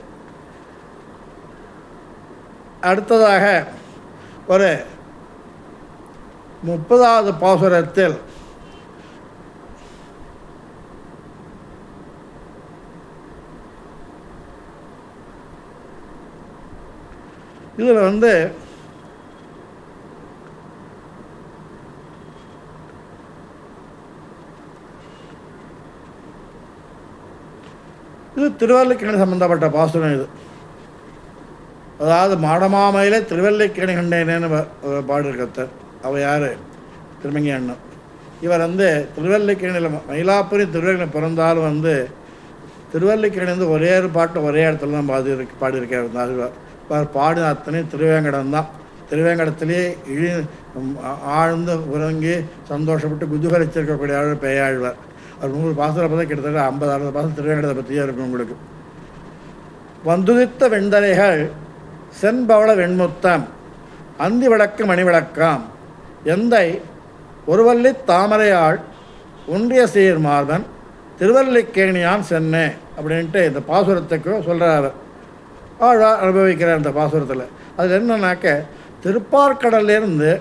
அடுத்ததாக ஒரு 30வது பாசுரத்தில் இதில் இது திருவல்லிக்கேணி சம்பந்தப்பட்ட பாசுரம். இது அதாவது மாடமாமையிலே திருவல்லிக்கேணி கண்டேனேன்னு பாடிருக்கத்தர். அவள் யார்? திருமங்கி அண்ணன். இவர் திருவல்லிக்கேணியில் மயிலாப்பூரி திருவல்லிக்கேணி பிறந்தாலும் திருவல்லிக்கேணி ஒரே ஒரு பாட்டு ஒரே இடத்துல தான் பாடியிருக்கார். அவர் பாடின அத்தனையும் திருவேங்கடம் தான். திருவேங்கடத்திலே ஆழ்ந்து உறங்கி சந்தோஷப்பட்டு குதூகலிச்சிருக்கக்கூடிய ஆழ்வார் பெயாழ்வார். அவர் 100 பாசத்தில் பார்த்தா கிட்டத்தட்ட 50-60 பாசம் திருவேங்கடத்தை பற்றியே இருக்கும் உங்களுக்கு. வந்துதித்த வெண்தலைகள் சென்பவள வெண்முத்தம் அந்தி விளக்கு மணி விளக்காம் எந்தை ஒருவல்லி தாமரையாள் ஒன்றிய சீர் மார்பன் திருவல்லிக்கேணியான் சென்னே அப்படின்ட்டு இந்த பாசுரத்துக்கு சொல்கிறார். ஆழ்வார் அனுபவிக்கிறார் இந்த பாசுரத்தில். அதில் என்னன்னாக்க திருப்பார்கடலிருந்து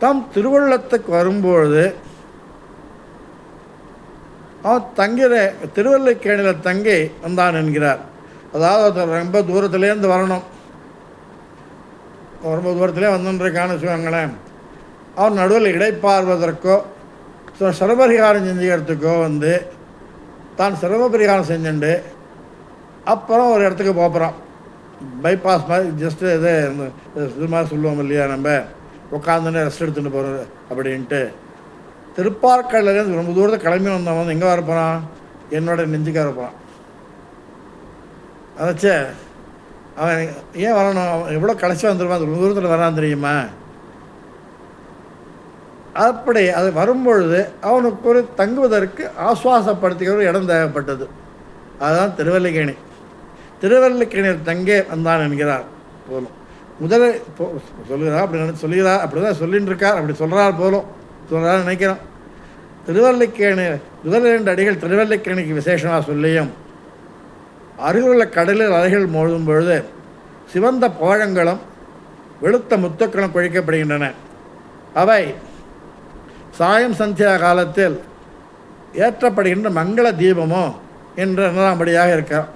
தம் திருவள்ளத்துக்கு வரும்பொழுது அவன் தங்கிற திருவல்லிக்கேணியில் தங்கி வந்தான் என்கிறார். அதாவது ரொம்ப தூரத்துலேருந்து வரணும், ரொம்ப தூரத்துலேயே வந்துருக்கான்னு வச்சுக்கோங்களேன். அவன் நடுவில் இடைப்பார்வதற்கோ சிரமபரிகாரம் செஞ்சுக்கிறதுக்கோ தான் சிரமபரிகாரம் செஞ்சுண்டு அப்புறம் ஒரு இடத்துக்கு போகிறான். பைபாஸ் மாதிரி ஜஸ்ட்டு இது மாதிரி சொல்லுவோம் இல்லையா, நம்ம உட்காந்துன்னு ரெஸ்ட் எடுத்துகிட்டு போகிறது அப்படின்ட்டு. திருப்பார்கடலேருந்து ரொம்ப தூரத்தை கிளம்பி வந்தவன் எங்கே வரப்போகிறான்? என்னோட நெஞ்சுக்காக வரப்போகிறான். அதாச்சே அவன் ஏன் வரணும்? அவன் எவ்வளோ கடைசி வந்துடுவான், ரொம்ப தூரத்தில் வரான் தெரியுமா? அப்படி அது வரும்பொழுது அவனுக்கு ஒரு தங்குவதற்கு ஆசுவாசப்படுத்திக்கிற ஒரு இடம் தேவைப்பட்டது. அதுதான் திருவல்லிக்கேணி. திருவல்லிக்கேணியில் தங்கே வந்தான் என்கிறார். போலும் முதல்ல சொல்லுகிறார், அப்படி சொல்லுகிறார், அப்படி தான் சொல்லின்னு இருக்கார், அப்படி சொல்கிறார் போலும் சொல்கிறார் நினைக்கிறோம். திருவல்லிக்கேணி முதல் 2 அடிகள் திருவல்லிக்கேணிக்கு விசேஷமாக சொல்லியும் அருகிலுள்ள கடலில் அலைகள் மோதும் பொழுது சிவந்த பழங்களும் வெளுத்த முத்துக்களும் கொழிக்கப்படுகின்றன. அவை சாயம் சந்தியா காலத்தில் ஏற்றப்படுகின்ற மங்கள தீபமோ என்ற நிறம்படியாக இருக்கான்.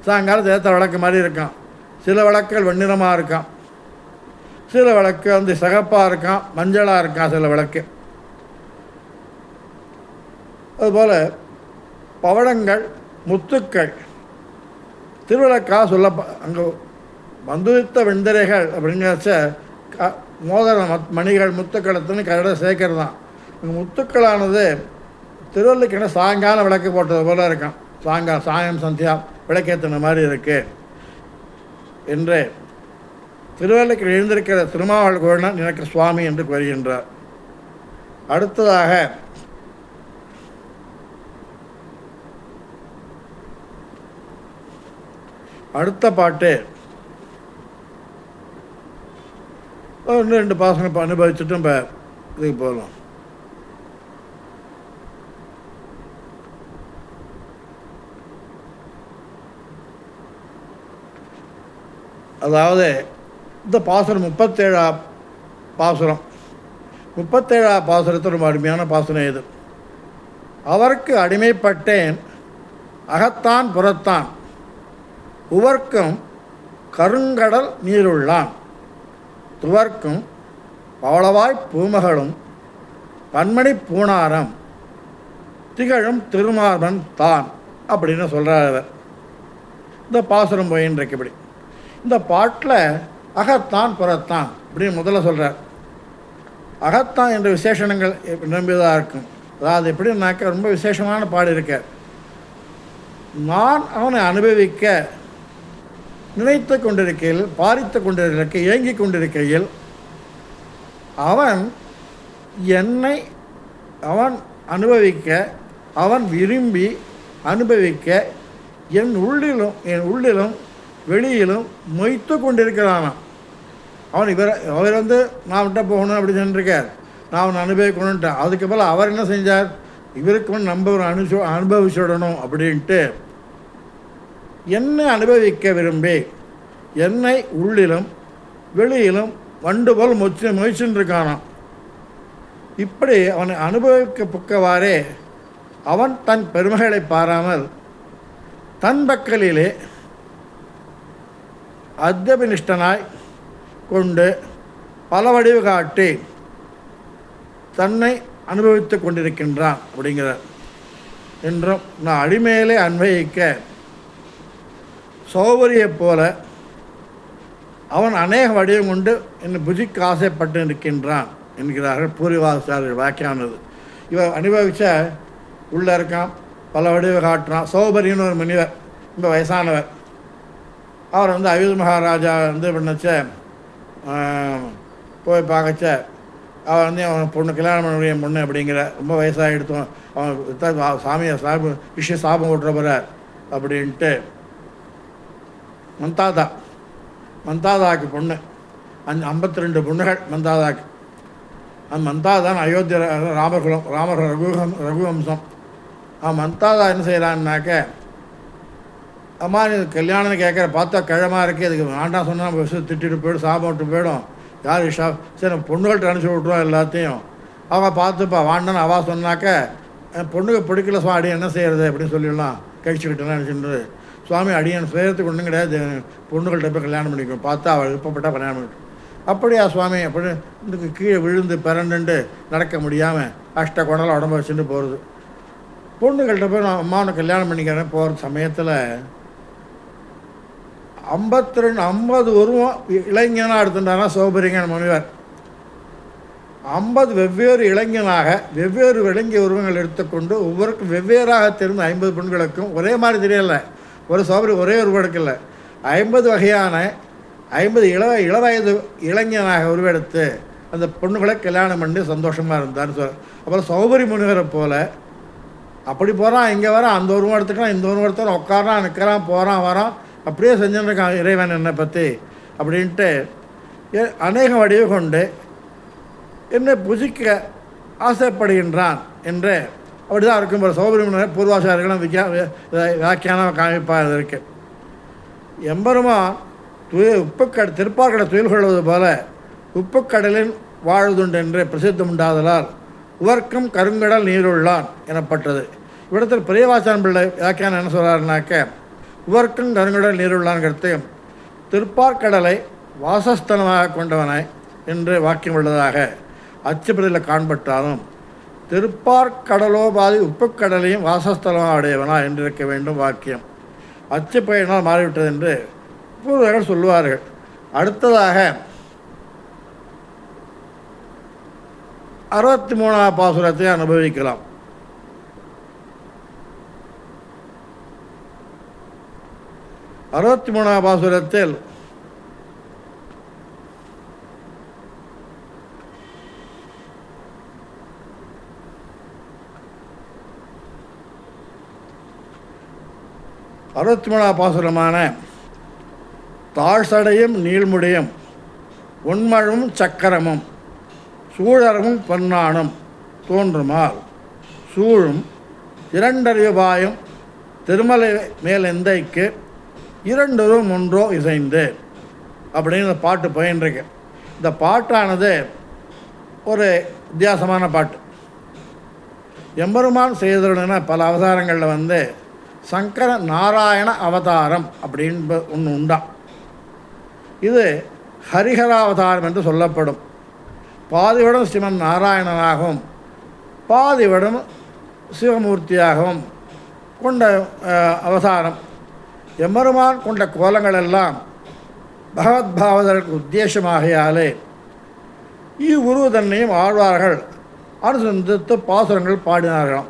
சாயங்காலத்தில் ஏற்ற விளக்கு மாதிரி இருக்கான். சில விளக்குகள் வெண்ணிறமாக இருக்கான், சில விளக்கு வந்து சிகப்பாக இருக்கான், மஞ்சளாக இருக்கான் சில விளக்கு. அதுபோல் பவழங்கள் முத்துக்கள் திருவிளக்காக சொல்ல அங்கே வந்துவித்த வெண்திரைகள் அப்படிங்கிறச்ச மோதிர மணிகள் முத்துக்களத்துன்னு கரடை சேர்க்கறது தான். அங்கே முத்துக்களானது திருவள்ளுக்கிண சாயங்காலம் விளக்கு போட்டது போல் இருக்கான். சாயம் சந்தியா விளக்கேற்றின மாதிரி இருக்கு என்று திருவள்ளுக்கில் எழுந்திருக்கிற திருமாவளவன் கோயில்னால் எனக்கு சுவாமி என்று கூறுகின்றார். அடுத்ததாக அடுத்த பாட்டு ஒன்று 2 பாசனம் இப்போ அனுபவிச்சுட்டும் இப்போ இதுக்கு போகலாம். அதாவது இந்த பாசுரம் 37 பாசுரம். 37 பாசுரத்தில் ரொம்ப அருமையான பாசுரம் இது. அவருக்கு அடிமைப்பட்டேன் அகத்தான் புறத்தான் உவர்க்கும் கருங்கடல் நீருள்ளான் துவர்க்கும் பவளவாய் பூமகளும் பன்மணி பூணாரம் திகழும் திருமார்பன் தான் அப்படின்னு சொல்கிறார் அவர். இந்த பாசுரம் போயின்றிருக்கு. இப்படி இந்த பாட்டில் அகத்தான் புறத்தான் அப்படின்னு முதல்ல சொல்கிறார். அகத்தான் என்ற விசேஷணங்கள் நிரம்பியதாக இருக்கும். அதாவது எப்படின்னாக்க ரொம்ப விசேஷமான பாடு இருக்க. நான் அவனை அனுபவிக்க நினைத்து கொண்டிருக்கையில், பாரித்து கொண்டிருக்க, ஏங்கி கொண்டிருக்கையில் அவன் என்னை அவன் அனுபவிக்க, அவன் விரும்பி அனுபவிக்க என் உள்ளிலும் வெளியிலும் மொய்த்து கொண்டிருக்கிறானான். அவர் வந்து நான் விட்ட போகணும் அப்படி சொல்லியிருக்கார். நான் அவனை அனுபவிக்கணுன்ட்டேன். அதுக்கு போல் அவர் என்ன செஞ்சார், இவருக்கு நம்ம ஒரு அனுபவிச்சுடணும் அப்படின்ட்டு என்னை அனுபவிக்க விரும்பி என்னை உள்ளிலும் வெளியிலும் வண்டு போல் மொய்ச்சுன்னு இருக்கானான். இப்படி அவனை அனுபவிக்க புக்கவாறே அவன் தன் பெருமைகளை பாராமல் தன் பக்கலிலே அத்யபினிஷ்டனாய் கொண்டு பல வடிவு காட்டி தன்னை அனுபவித்து கொண்டிருக்கின்றான் அப்படிங்கிறார். என்றும் நான் அடிமேலே அன்வயிக்க சௌகரியைப் போல அவன் அநேக வடிவம் கொண்டு என்னை புஜிக்கு ஆசைப்பட்டு இருக்கின்றான் என்கிறார்கள் பூர்வவாசாரியர் வாக்கியானது. இவன் அனுபவித்த உள்ளே இருக்கான், பல வடிவ காட்டுறான். சௌபரின்னு ஒரு முனிவர், ரொம்ப வயசானவர். அவர் வந்து அயுத மகாராஜா வந்து பண்ணச்ச போய் பார்க்கச்ச அவர் வந்து அவன் பொண்ணு கல்யாணம் பண்ண பொண்ணு அப்படிங்கிற ரொம்ப வயசாக எடுத்தோம். அவன் சாமியை விஷயம் சாபம் ஓட்டுற போகிறார் அப்படின்ட்டு மந்தாதாக்கு பொண்ணு 52 பொண்ணுகள் மந்தாதாக்கு. அந்த மந்தாதான் அயோத்திய ராமகுலம், ரகுவம்சம். மந்தாதா என்ன செய்கிறான்னாக்க, அம்மா நீ கல்யாணம்னு கேட்குற பார்த்தா கிழமாக இருக்குது, இதுக்கு வேண்டாம் சொன்னால் நம்ம விஷயம் திட்டிட்டு போய்டும், சாபம் விட்டு போயிடும். யார் சரி பொண்ணுகள்கிட்ட அனுப்பிச்சி விட்ருவோம் எல்லாத்தையும். அவங்க பார்த்துப்பா வாண்டான்னு அவள் சொன்னாக்க பொண்ணுக்கு பிடிக்கல சுவாமி அடி என்ன செய்கிறது அப்படின்னு சொல்லிடலாம், கழிச்சுக்கிட்டேன்னு நினச்சிட்டு சுவாமி அடியன் செய்கிறதுக்கு ஒன்றும் கிடையாது, பொண்ணுகள்கிட்ட போய் கல்யாணம் பண்ணிக்கணும், பார்த்தா அவள் விருப்பப்பட்டால் கல்யாணம் பண்ணிக்கணும். அப்படியா சுவாமி அப்படின்னு இதுக்கு கீழே விழுந்து பிறண்டுண்டு நடக்க முடியாமல் அஷ்ட குடலை உடம்பு வச்சுட்டு போகிறது. பொண்ணுகள்கிட்ட போய் நான் அம்மாவை கல்யாணம் பண்ணிக்கிறேன் போகிற சமயத்தில் 50 உருவம் இளைஞனாக எடுத்துட்டாரா சௌபரிங்கன் முனிவர். 50 வெவ்வேறு இளைஞனாக வெவ்வேறு விளங்கிய உருவங்கள் எடுத்துக்கொண்டு ஒவ்வொருக்கும் வெவ்வேறாக தெரிந்த 50 பெண்களுக்கும் ஒரே மாதிரி தெரியலை, ஒரு சௌபரி ஒரே உருவெடுக்க இல்லை, 50 வகையான 50 இளவயது இளைஞனாக உருவெடுத்து அந்த பொண்ணுகளை கல்யாணம் பண்ணி சந்தோஷமாக இருந்தார்னு அப்புறம் சௌபரி முனிவரை போல் அப்படி போகிறான், இங்கே வரான், அந்த உருவம் எடுத்துக்கலாம், இந்த உருவம் எடுத்துக்கலாம், உட்காரான் நிற்கிறான் போகிறான் வரான், அப்படியே செஞ்சுருக்கான் இறைவன் என்னை பற்றி அப்படின்ட்டு அநேக வடிவு கொண்டு என்னை புஜிக்க ஆசைப்படுகின்றான் என்று அப்படி தான் இருக்கும். சௌபரி முனிவர் பூர்வாச்சாரியர்களும் வியாக்கியானம் காமிப்பாக இருக்கு. எம்பெருமான் திருப்பார்கடை துயில் கொள்வது போல உப்புக்கடலின் வாழ்வதுண்டு என்று பிரசித்தம் உண்டாதலால் உவர்க்கும் கருங்கடல் நீருள்ளான் எனப்பட்டது. இவ்விடத்தில் பெரியவாச்சான் பிள்ளை வியாக்கியானம் என்ன சொல்கிறாருனாக்க, உவர்க்கும் கருங்கடல் நீருள்ளான்கிறது திருப்பார்கடலை வாசஸ்தலமாக கொண்டவனை என்று வாக்கியம் உள்ளதாக அச்சுப்பதில் காண்பட்டாலும் திருப்பார்கடலோபாதி உப்புக்கடலையும் வாசஸ்தலமாக அடையவனா என்றிருக்க வேண்டும் வாக்கியம். அச்சுப்பயினால் மாறிவிட்டது என்று பூர்வர்கள் சொல்லுவார்கள். அடுத்ததாக 63ஆம் பாசுரத்தை அனுபவிக்கலாம். பாசுரத்தில் பாசுரமான தாழ்சடையும் நீள்முடியும் உண்மழும் சக்கரமும் சூழறவும் பொன்னானும் தோன்றுமால் சூழும் இரண்டறிவாயும் திருமலை மேல் எந்தைக்கு இரண்டரும் ஒன்றோ இசைந்து அப்படின்னு இந்த பாட்டு பயின்றிருக்கு. இந்த பாட்டானது ஒரு வித்தியாசமான பாட்டு. எம்பெருமான் செய்தருடன பல அவதாரங்களில் சங்கர நாராயண அவதாரம் அப்படின்னு ஒன்று உண்டாம். இது ஹரிஹராவதாரம் என்று சொல்லப்படும். பாதிவிடம் ஸ்ரீமன் நாராயணனாகவும் பாதிவிடம் சிவமூர்த்தியாகவும் கொண்ட அவதாரம். எம்பெருமான் கொண்ட கோலங்கள் எல்லாம் பகவத்பாவதற்கு உத்தேசமாகையாலே இவ்வுருவு தன்னையும் ஆழ்வார்கள் அனுசந்தித்து பாசுரங்கள்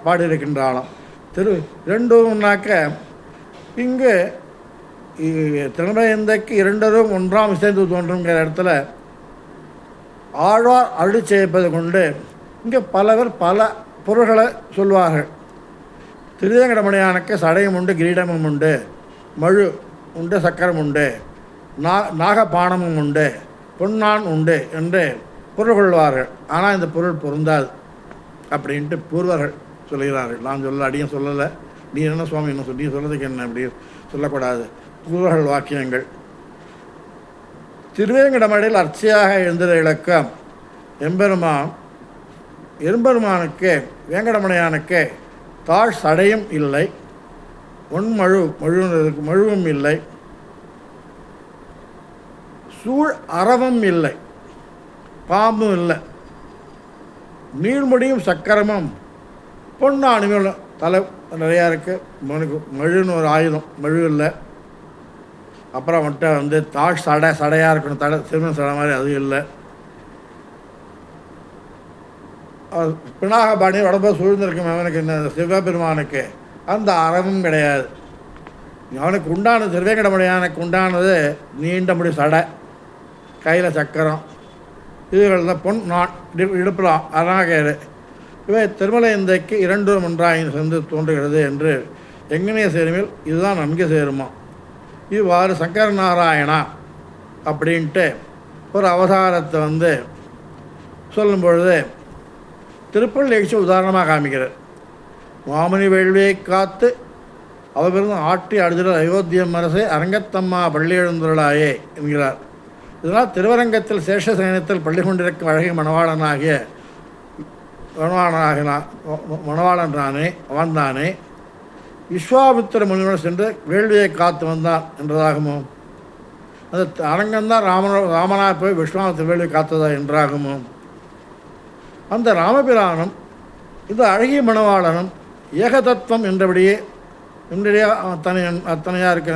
பாடியிருக்கின்றாலும் ரெண்டும்னாக்க இங்கு திருமலையந்தைக்கு இரண்டரும் ஒன்றாம் இசைந்து தோன்றுங்கிற இடத்துல ஆழ்வார் அருளி செய்ப்பது கொண்டு இங்கே பலவர் பல பொருள்களை சொல்வார்கள். திருவேங்கடமணியானுக்கு சடையும் உண்டு, கிரீடமும் உண்டு, மழு உண்டு, சக்கரம் உண்டு, நாகபானமும் உண்டு, பொன்னான் உண்டு என்று பொருள் கொள்வார்கள். ஆனால் இந்த பொருள் பொருந்தாது அப்படின்ட்டு பூர்வர்கள் சொல்கிறார்கள். நான் சொல்ல அடியும் சொல்லலை. நீ என்ன சுவாமி என்ன சொல்லி சொல்கிறதுக்கு என்ன அப்படி சொல்லக்கூடாது. பூர்வர்கள் வாக்கியங்கள். திருவேங்கடமடையில் அர்ச்சையாக எழுந்திர இலக்கம் எம்பெருமானுக்கு வேங்கடமடையானுக்கு தாழ் சடையும் இல்லை, மழுவும் இல்லை, சூழ் அறவும் இல்லை, பாம்பும் இல்லை, நீர்முடியும் சக்கரமும் பொன்னானுமே தலை நிறையா இருக்குது. மழுன்னு ஒரு ஆயுதம், மழு இல்லை. அப்புறம் வந்துட்டு தாழ் சடையாக இருக்கணும், சிறுமன் சடை மாதிரி அதுவும் இல்லை. பினாகபாணி உடம்பு சூழ்ந்திருக்கும் அவனுக்கு இந்த சிவபெருமானுக்கு அந்த அறமும் கிடையாது. அவனுக்கு உண்டானது திருவேங்கடமுடையானுக்கு உண்டானது நீண்ட முடி சடை, கையில் சக்கரம், இதுகள் தான் பொன் நான் இடுப்பலாம் அரணாகேறு. இவை திருமலையந்தைக்கு இரண்டும் ஒன்றாக சேர்ந்து தோன்றுகிறது என்று எங்கனே சேருமில் இதுதான் நன்கு சேருமா. இவ்வாறு சங்கர நாராயணா அப்படின்ட்டு ஒரு அவதாரத்தை சொல்லும் பொழுது திருப்பள்ளி எழுச்சி உதாரணமாக காமிக்கிறார். மாமுனி வேள்வியை காத்து அவபிருந்து ஆட்டி அடுத்த அயோத்தியம் அரசே அரங்கத்தம்மா பள்ளி எழுந்துள்ளாயே என்கிறார். இதனால் திருவரங்கத்தில் சேஷசயனத்தில் பள்ளி கொண்டிருக்கும் அழகிய மணவாளன் தானே அவன்தானே விஸ்வாமித்திர முனிவன் சென்று வேள்வியை காத்து வந்தான் என்றதாகுமோ? அந்த அரங்கம்தான் ராமனாக போய் விஸ்வாமித்திர வேள்வி காத்ததா என்றாகுமோ? அந்த ராமபிரானும் இந்த அழகிய மணவாளனும் ஏகதத்துவம் என்றபடியே அத்தனையாக இருக்க.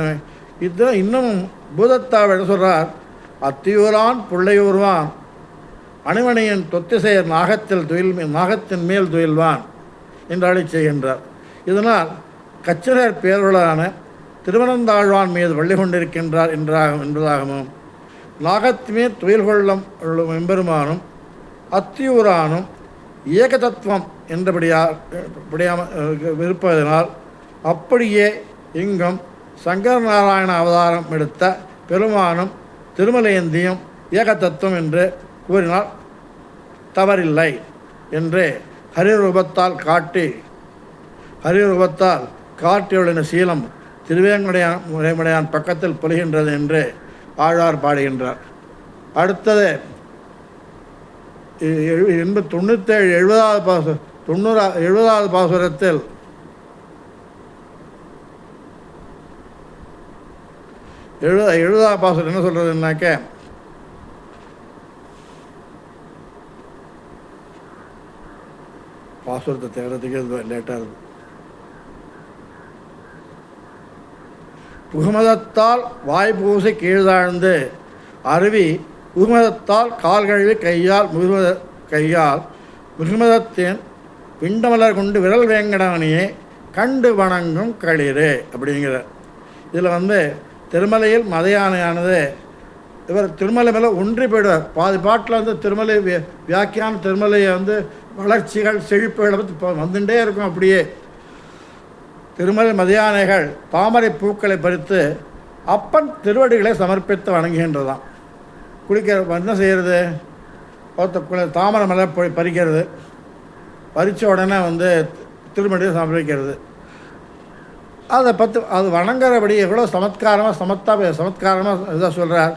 இது இன்னமும் பூதத்தாவிட சொல்கிறார், அத்தியூரான் பிள்ளையூர்வான் அணிமணியின் தொத்திசெயர் நாகத்தின் மேல் துயில்வான் என்று அழி செய்கின்றார். இதனால் கச்சரர் பேரொழான திருவனந்தாழ்வான் மீது வள்ளி கொண்டிருக்கின்றார் என்பதாகவும் நாகத்திமேல் துயில் கொள்ளும் எம்பெருமானும் அத்தியூரானும் ஏகதத்துவம் இருப்பதனால் அப்படியே இங்கும் சங்கர நாராயண அவதாரம் எடுத்த பெருமானும் திருமலையந்தியும் ஏகதத்துவம் என்று கூறினால் தவறில்லை என்று ஹரிரூபத்தால் காட்டியுள்ள சீலம் திருவேங்கடையான் பக்கத்தில் பொலிகின்றது என்று ஆழ்வார் பாடுகின்றார். அடுத்தது 97 70வது பாசு 70வது பாசுரத்தில் எழுபதாவது பாசுரம் என்ன சொல்கிறதுனாக்க, பாசுரத்தை தேடுறதுக்கே லேட்டாக இருக்குது. புகுமதத்தால் வாய்ப்பூசி கீழ்தாழ்ந்து அருவி புகுமதத்தால் கால் கழுவி கையால் மிகுமதத்தின் பிண்டமலர் கொண்டு விரல் வேங்கடவனையே கண்டு வணங்கும் களிறு அப்படிங்கிற. இதில் திருமலையில் மதையானையானது இவர் திருமலை மேலே ஒன்றி போயிடுவார். பாதி பாட்டில் திருமலை வியாக்கியான திருமலையை வளர்ச்சிகள் செழிப்புகளை பற்றி வந்துட்டே இருக்கும். அப்படியே திருமலை மதியானைகள் தாமரை பூக்களை பறித்து அப்பன் திருவடிகளை சமர்ப்பித்து வணங்குகின்றதாம். என்ன செய்கிறது, தாமரை மலை போய் பறிக்கிறது, பறித்த உடனே திருமடியை சமர்ப்பிக்கிறது. அதை பற்றி அது வணங்குறபடி எவ்வளோ சமத்காரமாக இதாக சொல்கிறார்.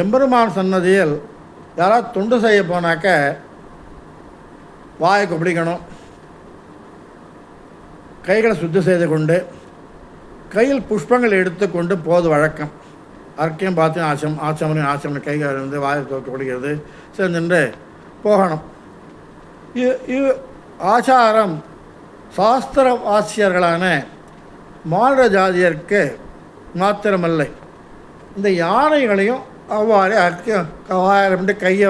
எம்பெருமான் சன்னதியில் யாராவது தொண்டு செய்ய போனாக்க வாயை கொப்பிடிக்கணும், கைகளை சுத்தம் செய்து கொண்டு கையில் புஷ்பங்கள் எடுத்துக்கொண்டு போது வழக்கம். அர்க்கியம் பார்த்து ஆச்சமனை கைகள் வாயை தோற்று கொடுக்கிறது செஞ்சுட்டு போகணும். இது ஆச்சாரம் சாஸ்திர வாசியர்களான மானுட ஜாதியருக்கு மாத்திரமல்லை, இந்த யானைகளையும் அவ்வாறே அர்க்கியம் வாயலமிண்டு கையை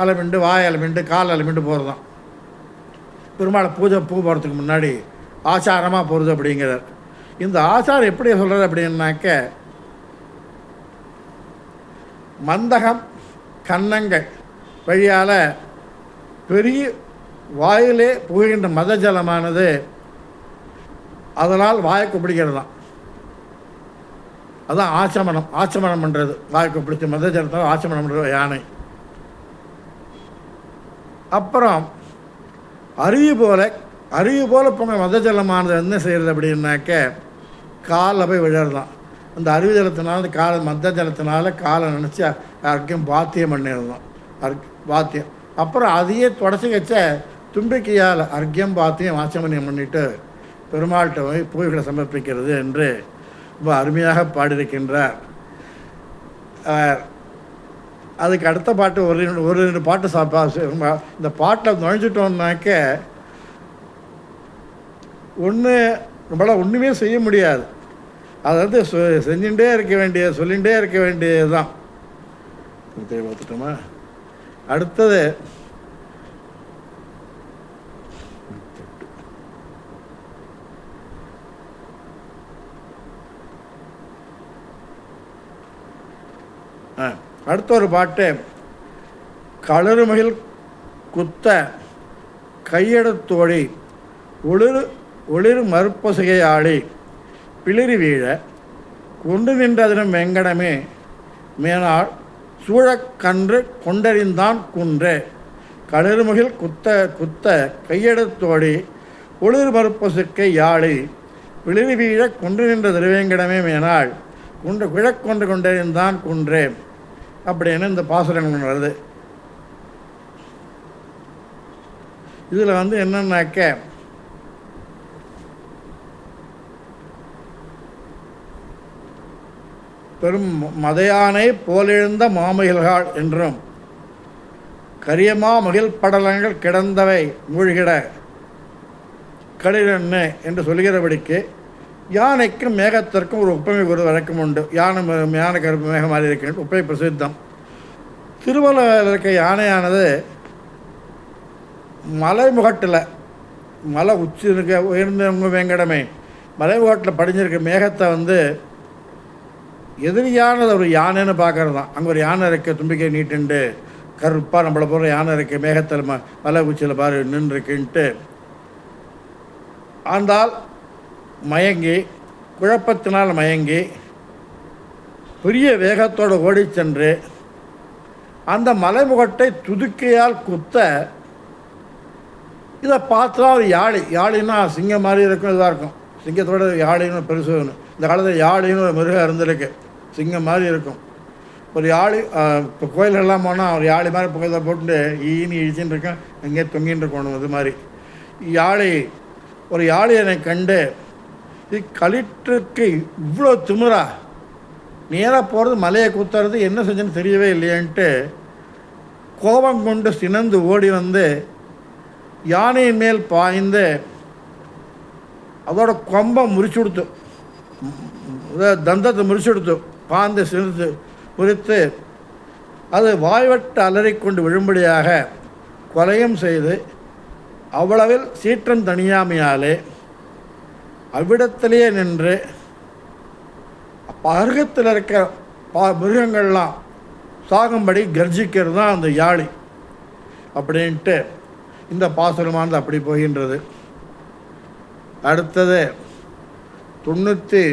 அலமிண்டு வாயலமிண்டு கால் அலமிண்டு போகிறது தான் பெருமாளை பூ போகிறதுக்கு முன்னாடி ஆச்சாரமாக போகிறது அப்படிங்கிறார். இந்த ஆச்சாரம் எப்படி சொல்கிறது அப்படின்னாக்க, மந்தகம் கன்னங்கள் வழியால் பெரிய வாயிலே புகுகின்ற மத ஜலமானது அதனால் வாய்க்கு பிடிக்கிறது தான். அதுதான் ஆச்சமனம் பண்ணுறது. வாய்க்கு பிடிச்ச மத ஜலத்தால் ஆச்சமனம் பண்ணுறது யானை. அப்புறம் அருவி போல் பொங்க மத ஜலமானது என்ன செய்கிறது அப்படின்னாக்க காலில் போய் விழறதான். அந்த அருவி ஜலத்தினால மத ஜலத்தினால காலை நினச்சி யாருக்கும் பாத்தியம் பண்ணிடுதான். பாத்தியம் அப்புறம் அதையே தொடச்சி வச்ச தும்பிக்கையால் அர்க்கியம் பாத்தியம் ஆச்சமனியம் பண்ணிட்டு பெருமாள்கிட்ட போய் பூஜைகளை சமர்ப்பிக்கிறது என்று ரொம்ப அருமையாக பாடியிருக்கின்றார். அதுக்கு அடுத்த பாட்டு ஒரு ரெண்டு பாட்டு இந்த பாட்டில் நுழைஞ்சிட்டோம்னாக்க நம்மளால் ஒன்றுமே செய்ய முடியாது. அதை செஞ்சுட்டே சொல்லிகிட்டே இருக்க வேண்டியது தான். பார்த்துட்டோமா? அடுத்தது அடுத்த ஒரு பாட்டு, களறுமகில் குத்த கையெடுத்தோழி ஒளிரு மறுப்பசுகையாளி பிளிரி வீழ கொண்டு நின்றதினம் வெங்கடமே மேனாள் சூழக்கன்று கொண்டறிந்தான் குன்றே. களறுமகில் குத்த கையெடுத்தோடி ஒளிர் மறுப்பசுக்கை யாழி பிளிரி வீழ கொண்டு நின்ற திருவேங்கடமே மேனாள் கிழக்கொண்டு கொண்டறிந்தான் குன்றே அப்படின்னு இந்த பாசுரம் வருது. இதில் என்னன்னாக்க, பெரும் மதையானை போலெழுந்த மாமகில்கள் என்றும் கரியமா மகிழ் படலங்கள் கிடந்தவை மூழ்கிட களிரென்னு என்று சொல்கிறபடிக்கு யானைக்கும் மேகத்திற்கும் ஒரு ஒப்புமை ஒரு வழக்கம் உண்டு. யானை கருப்பு மேகம் மாதிரி இருக்கின்ற ஒப்புமை பிரசித்தம். திருமலையில் இருக்க யானையானது மலைமுகட்டில் மலை உச்சி இருக்க உயர்ந்தவங்க வெங்கடமே மலைமுகட்டில் படிஞ்சிருக்க மேகத்தை எதிரியானது ஒரு யானைன்னு பார்க்கறது தான். அங்கே ஒரு யானை இருக்க தும்பிக்கை நீட்டுண்டு கருப்பாக நம்மளை போகிற யானை இருக்க மேகத்தில் மலை உச்சியில் பாரு நின்றுருக்குன்ட்டு ஆண்டால் மயங்கி குழப்பத்தினால் மயங்கி பெரிய வேகத்தோடு ஓடி சென்று அந்த மலைமுகட்டை துதுக்கையால் குத்த இதை பார்த்தா ஒரு யாழின்னா சிங்கம் மாதிரி இருக்கும். இதாக இருக்கும். சிங்கத்தோட யாழின்னு பெருசு. இந்த காலத்தில் யாழின்னு ஒரு மிருகம் இருந்திருக்கு. சிங்கம் மாதிரி இருக்கும். ஒரு யாழி இப்போ கோயிலெல்லாம் போனால் ஒரு யாழி மாதிரி புகையில போட்டு ஈனி இழிச்சின்னு இருக்கேன், எங்கேயே தொங்கின்னு இருக்கணும். இது மாதிரி யாழி ஒரு யாழியனை கண்டு களிற்றுக்கு இவ்வளோ திமிரா நேராக போகிறது, மலையை குத்துறது, என்ன செஞ்சுன்னு தெரியவே இல்லையன்ட்டு கோபம் கொண்டு சினந்து ஓடி வந்து யானையின் மேல் பாய்ந்து அதோட கொம்பை முறிச்சு கொடுத்து, தந்தத்தை முறிச்சு கொடுத்து பாய்ந்து சிரித்து முறித்து அது வாய்வட்டு அலறிக்கொண்டு விழும்படியாக கொலையும் செய்து அவ்வளவில் சீற்றம் தணியாமையாலே அவ்விடத்திலேயே நின்று அருகத்தில் இருக்கிற மிருகங்கள்லாம் சாகும்படி கர்ஜிக்கிறது தான் அந்த யாழி அப்படின்ட்டு இந்த பாசுரமானது அப்படி போகின்றது. அடுத்தது 90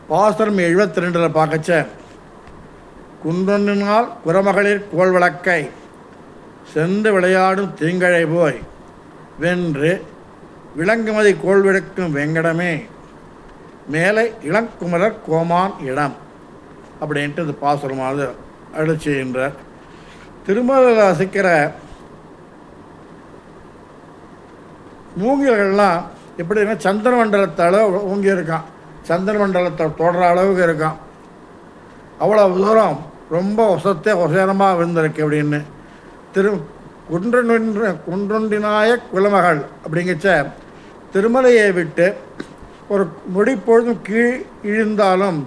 பாசுரம் 72 பார்க்கச்ச குன்றொன்றினால் குறமகளிர் கோள் வழக்கை சென்று விளையாடும் தீங்கழை போய் வென்று விளங்குமதி கோள் விடுக்கும் வெங்கடமே மேலே இளங்குமரர் கோமான் இடம் அப்படின்ட்டு இந்த பாசுரமானது அருளி செய்கின்றார். திருமலையில் வசிக்கிற மூங்கில்கள்லாம் எப்படின்னா சந்திர மண்டலத்தை அளவு ஊங்கி இருக்கான், சந்திர மண்டலத்தை தொடர அளவுக்கு இருக்கான். அவ்வளோ தூரம் ரொம்ப உசரமாக விழுந்திருக்கு அப்படின்னு குன்றொன்றினாய குலமகள் அப்படிங்கச்ச திருமலையை விட்டு ஒரு நொடிப்பொழுதும் கீழ் இழுந்தாலும்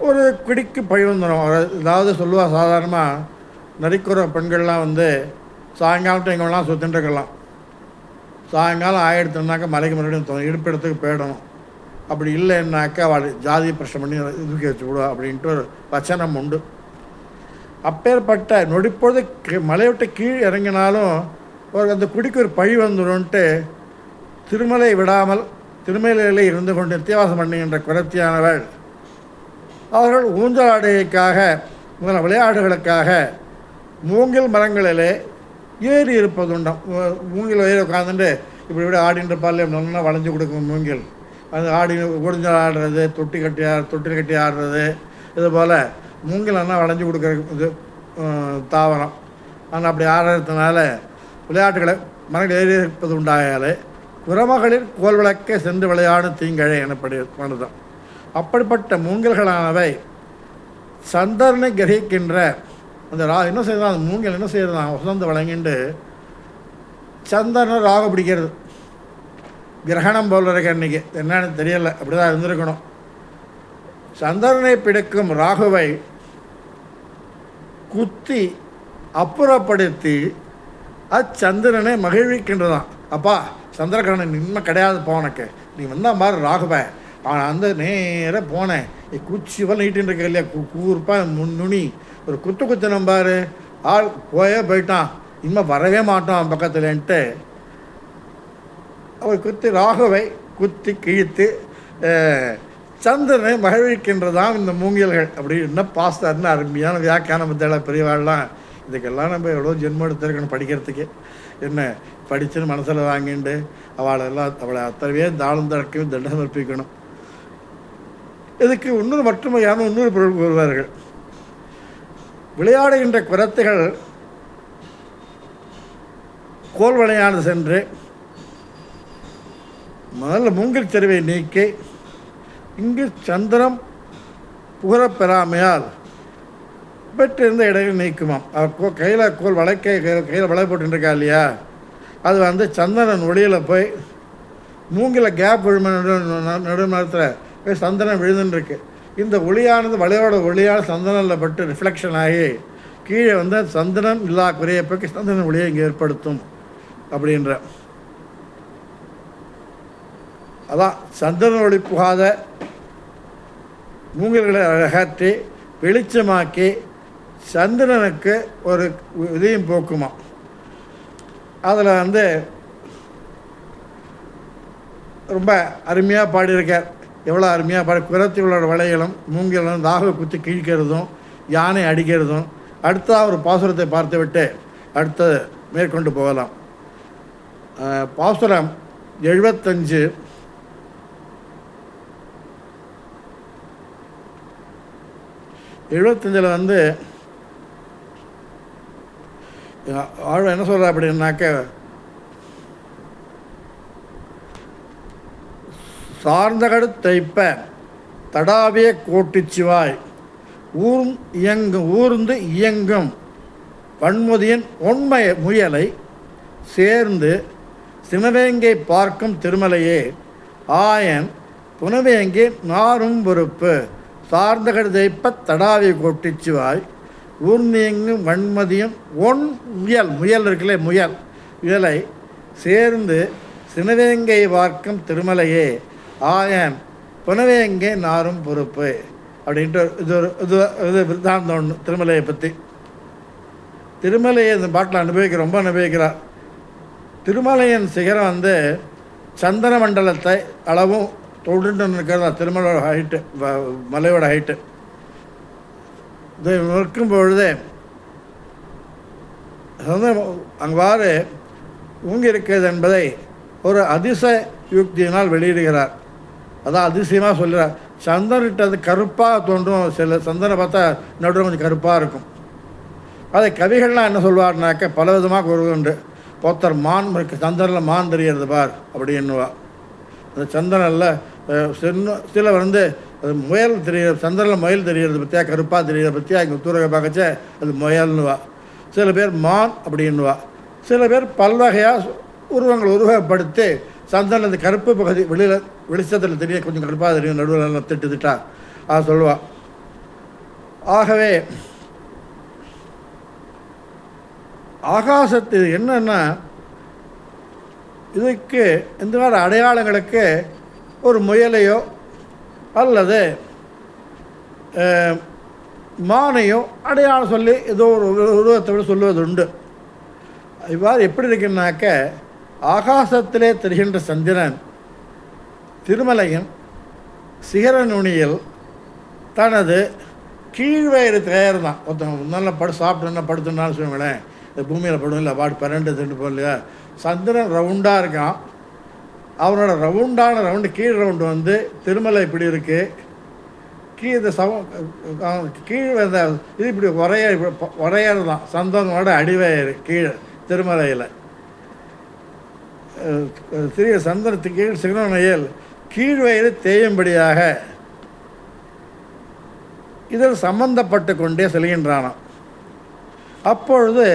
ஒரு குடிக்கு பழி வந்துடும். ஏதாவது சொல்லுவா, சாதாரணமாக நரிக்குற பெண்கள்லாம் வந்து சாயங்காலத்தை எங்கெல்லாம் சுற்றிட்டு இருக்கலாம், சாயங்காலம் ஆயிடுத்துனாக்கா மலைக்கு மறுபடியும் இருப்பிடத்துக்கு போயிடணும். அப்படி இல்லைன்னாக்கா அவள் ஜாதி பிரச்சனை பண்ணி இதுக்கி வச்சு விடுவா அப்படின்ட்டு ஒரு வச்சனம் உண்டு. அப்பேற்பட்ட நொடிப்பொழுது மலையை விட்டு கீழ் இறங்கினாலும் ஒரு அந்த குடிக்கு ஒரு பழி வந்துடும்ன்ட்டு திருமலை விடாமல் திருமலையிலே இருந்து கொண்டு நித்தியவாசம் பண்ணுகின்ற குரத்தியானவள் அவர்கள் ஊஞ்சலாடுகைக்காக முதல விளையாடுகளுக்காக மூங்கில் மரங்களிலே ஏறி இருப்பதுண்டாம். மூங்கில் ஏறி உட்காந்துட்டு இப்படி இப்படி ஆடின்னு இருப்பாலே நல்லா வளைஞ்சு கொடுக்கும் மூங்கில், அது ஆடி ஊஞ்சல் ஆடுறது, தொட்டில் கட்டி ஆடுறது, இது போல் மூங்கிலன்னா வளைஞ்சு கொடுக்குற இது தாவரம். ஆனால் அப்படி ஆடுறதுனால விளையாட்டுகளை மரங்கள் ஏறி இருப்பது உண்டாயாலே குறமகளிர் கோல் விளக்கே சென்று விளையாடும் தீங்கழை எனப்படுதான். அப்படிப்பட்ட மூங்கில்களானவை சந்தரனை கிரகிக்கின்ற அந்த என்ன செய்யலாம், அந்த மூங்கில் என்ன செய்யறதான் வசந்த வழங்கிண்டு சந்திரனை ராகு பிடிக்கிறது. கிரகணம் போல் இருக்க அன்றைக்கி என்னன்னு தெரியலை, அப்படி தான் இருந்திருக்கணும். சந்திரனை பிடிக்கும் ராகுவை குத்தி அப்புறப்படுத்தி அச்சந்திரனை மகிழ்விக்கின்றதான். அப்பா சந்திரகிரகணன் இன்னும் கிடையாது போனக்கு, நீ வந்தால் மாதிரி ராகுவை அவன் அந்த நேராக போனேன், குச்சி போல் நீட்டின்னு இருக்க இல்லையா, கூர்ப்பா நுனி ஒரு குத்து நம்பாரு ஆள் போயிட்டான், இனிமேல் வரவே மாட்டான் அவன் பக்கத்துலன்ட்டு அவர் குத்தி ராகுவை குத்தி கிழித்து சந்திரனை மகிழ்விக்கின்றதான் இந்த மூங்கில்கள். அப்படி என்ன பாஸ்தாருன்னு அருமையான வியாக்கியான மத்தியால பெரியவாள்லாம் இதுக்கெல்லாம் நம்ம எவ்வளோ ஜென்மம் எடுத்துருக்கணும் படிக்கிறதுக்கு. என்ன படிச்சுன்னு மனசில் வாங்கிண்டு அவளை அத்தனையே தாளம் தடக்கவே தண்டம் சமர்ப்பிக்கணும். இதுக்கு இன்னொரு பொருள் கூறுவார்கள். விளையாடுகின்ற குரத்தைகள் கோல் விளையாடு சென்று முதல்ல மூங்கில் செருவை நீக்கி இங்கு சந்திரம் புகழப்பெறாமையால் பெற்றிருந்த இடையில் நீக்குமாம். அவர் கையில் கோல் கையில் வளை போட்டுருக்கா இல்லையா, அது வந்து சந்திரன் ஒளியில் போய் மூங்கில கேப் விழும நடுமரத்தில் போய் சந்திரன் விழுதுன்ருக்கு. இந்த ஒளியானது வளையோட ஒளியான சந்திரனில் பட்டு ரிஃப்ளெக்ஷன் ஆகி கீழே வந்து சந்திரன் இல்லா குறைய போய் சந்திரன் ஒளியை இங்கே ஏற்படுத்தும் அப்படின்ற. அதான் சந்திரன் ஒளி புகாத மூங்கில்களை அகற்றி வெளிச்சமாக்கி சந்திரனுக்கு ஒரு இதையும் போக்குமா. அதில் வந்து ரொம்ப அருமையாக பாடியிருக்கார். எவ்வளோ அருமையாக பாடி குரத்திகளோட வளையலும் மூங்கிலும் தாகவை குத்தி கிழிக்கிறதும் யானை அடிக்கிறதும். அடுத்ததாக ஒரு பாசுரத்தை பார்த்து விட்டு அடுத்தது மேற்கொண்டு போகலாம். பாசுரம் 75 75 வந்து ஆழ்வார் என்ன சொல்கிறார் அப்படின்னாக்க, சார்ந்தகடு தைப்ப தடாவிய கோட்டிச்சிவாய் ஊர்ந்து இயங்கும் வன்முதியின் உண்மை முயலை சேர்ந்து சினவேங்கை பார்க்கும் திருமலையே ஆயன் புனவேங்கி நாரும் பொறுப்பு சார்ந்தகடு தைப்ப தடாவிய கோட்டிச்சிவாய் ஊர்ந்தியங்கும் வன்மதியும் முயல் இருக்குல்ல முயலை சேர்ந்து சினவேங்கை பார்க்கும் திருமலையே ஆயன் புனவேங்கை நாரும் பொறுப்பு அப்படின்ட்டு இது விருத்தாந்தம் ஒன்று திருமலையை பற்றி. திருமலையை இந்த பாட்டில் ரொம்ப அனுபவிக்கிறார். திருமலையின் சிகரம் வந்து சந்திர மண்டலத்தை அளவும் தொடுன்னு இருக்கிறதா திருமலையோட ஹைட்டு, மலையோட ஹைட்டு. இது நிற்கும் பொழுது அவ்வாறு ஊங்கி இருக்கிறது என்பதை ஒரு அதிசய யுக்தியினால் வெளியிடுகிறார். அதான் அதிசயமாக சொல்கிறார். சந்திரன்கிட்ட கருப்பாக தோன்றும், சில சந்திரனை பார்த்தா நடுவில் கொஞ்சம் கருப்பாக இருக்கும். அதை கவிகள்லாம் என்ன சொல்வார்னாக்க பல விதமாக கூறுதுண்டு. ஒருத்தர் மான் இருக்கு, சந்திரனில் மான் தெரியறது பார் அப்படின்னுவா. அந்த சந்திரனில் சில வந்து அது முயல் தெரியுது, சந்திரனில் முயல் தெரிகிறது பற்றியா, கருப்பாக தெரிகிறத பற்றியா இங்கே தூரக பார்க்கச்சே அது முயல்னுவா. சில பேர் மான் அப்படின்னுவா. சில பேர் பல்வகையாக உருவப்படுத்தி சந்திரன் அந்த கருப்பு பகுதி வெளிச்சத்தில் தெரிய கொஞ்சம் கருப்பாக தெரியும், நடுவில் திட்டா அதை சொல்லுவாள். ஆகவே ஆகாசத்து என்னன்னா, இதுக்கு இந்த மாதிரி அடையாளங்களுக்கு ஒரு முயலையோ அல்லது மானையோ அடையாளம் சொல்லி ஏதோ ஒரு உருவத்தை சொல்லுவது உண்டு. இவ்வாறு எப்படி இருக்குன்னாக்க, ஆகாசத்திலே தெரிகின்ற சந்திரன் திருமலையின் சிகர நுனியில் தனது கீழ்வயிறு தயார் தான். ஒருத்தவங்க நல்லா சாப்பிட்டு படுத்துனாலும் சொல்லுங்களேன், இந்த பூமியில் படும் இல்லை, பாட்டு பரண்டு திண்டு போகலையா. சந்திரன் ரவுண்டாக இருக்கான். அவனோட ரவுண்டு கீழ் ரவுண்டு வந்து திருமலை இப்படி இருக்குது. இந்த கீழ் இந்த இது இப்படி உரையது தான் சந்திரனோட அடிவயிறு கீழே திருமலையில். சிறிய சந்திரத்துக்கு கீழ் சிகரநுனியில் கீழ்வயிறு தேயும்படியாக இதில் சம்பந்தப்பட்டு கொண்டே செல்கின்றானாம். அப்பொழுது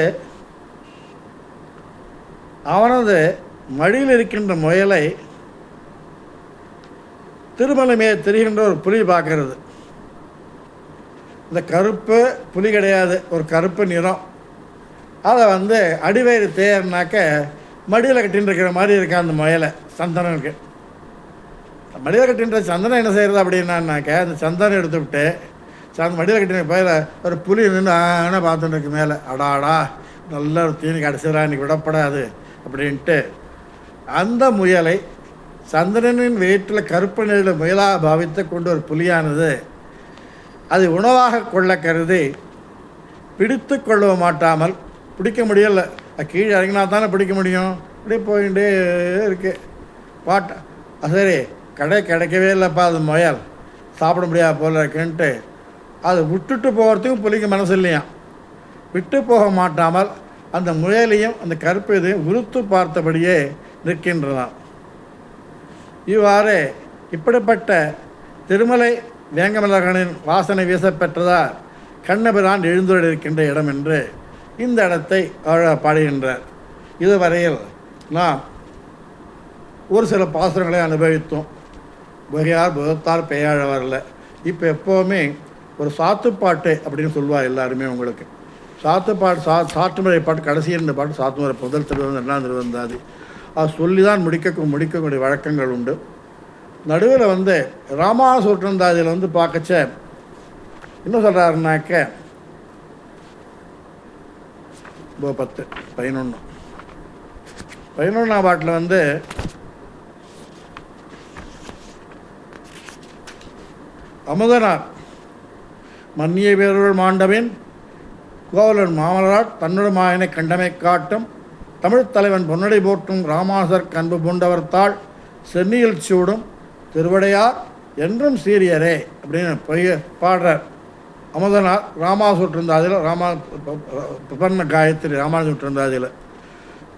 அவனது மடியில் இருக்கின்ற முயலை திருமலை மேலே தெரிகின்ற ஒரு புலி பார்க்கறது. இந்த கருப்பு புலி கிடையாது, ஒரு கருப்பு நிறம். அதை வந்து அடிவயிறு தேர்னாக்க மடியில் கட்டின்னு இருக்கிற மாதிரி இருக்கா அந்த முயலை சந்தனனுக்கு. மடியில் கட்டின்ற சந்தனம் என்ன செய்கிறது அப்படின்னாக்க, அந்த சந்தனம் எடுத்துவிட்டு மடியில் கட்டின பயில ஒரு புலி நின்று ஆனால் பார்த்துட்டு இருக்கு மேலே. அடாடா நல்ல ஒரு தீனி கடைசிடா, இன்றைக்கி விடப்படாது அப்படின்ட்டு அந்த முயலை சந்திரனின் வயிற்றில் கருப்பு நிற முயலாக பாவித்து கொண்டு ஒரு புலியானது அது உணவாக கொள்ள கருதி பிடித்து கொள்ள மாட்டாமல், பிடிக்க முடியலை, கீழே இறங்கினா தானே பிடிக்க முடியும், அப்படியே போயிட்டே இருக்கு பாட்டை. சரி கிடைக்கவே இல்லைப்பா, அது முயல் சாப்பிட முடியாது போல இருக்குன்ட்டு அதை விட்டுட்டு போகிறதுக்கும் புலிக்கு மனசு இல்லையா. விட்டு போக மாட்டாமல் அந்த முயலையும் அந்த கருப்பு இதையும் உறுத்து பார்த்தபடியே நிற்கின்றதாம். இவ்வாறு இப்படிப்பட்ட திருமலை வேங்கமலர்களின் வாசனை வீசப்பெற்றதால் கண்ணபிரான் எழுந்துள்ளிருக்கின்ற இடம் என்று இந்த இடத்தை பாடுகின்றார். இதுவரையில் நாம் ஒரு சில பாசுரங்களை அனுபவித்தோம். வகையார் புதத்தால் பெய்யாழ வரல. இப்போ எப்போவுமே ஒரு சாத்துப்பாட்டு அப்படின்னு சொல்லுவாள் எல்லாருமே. உங்களுக்கு சாத்துப்பாட்டு சாற்றுமுறை பாட்டு கடைசி 2 பாட்டு சாத்துமுறை, முதல் திருவந்தாதி 2ஆம் திருவந்தாதி, அது சொல்லி தான் முடிக்கக்கூடிய வழக்கங்கள் உண்டு. நடுவில் வந்து ராமானுஜ சூத்திரந்தாதியில் வந்து பார்க்கச்ச என்ன சொல்கிறாருனாக்க 10, 11ஆம் பாட்டில் வந்து அமுதனார் மன்னிய வீரர்கள் மாண்டவின் கோவலன் மாமலராட் தன்னுடைய மாயனை கண்டமை காட்டும் தமிழ் தலைவன் பொன்னடை போற்றும் ராமானுஜர் கண்பு பூண்டவர்த்தாள் சென்னியில் சூடும் திருவடையார் என்றும் சீரியரே அப்படின்னு பாடுறார். அமுதனார் ராமாசூற்றிருந்தாதில் பிரபன்ன காயத்ரி ராமானுஜூற்றிருந்தாதில்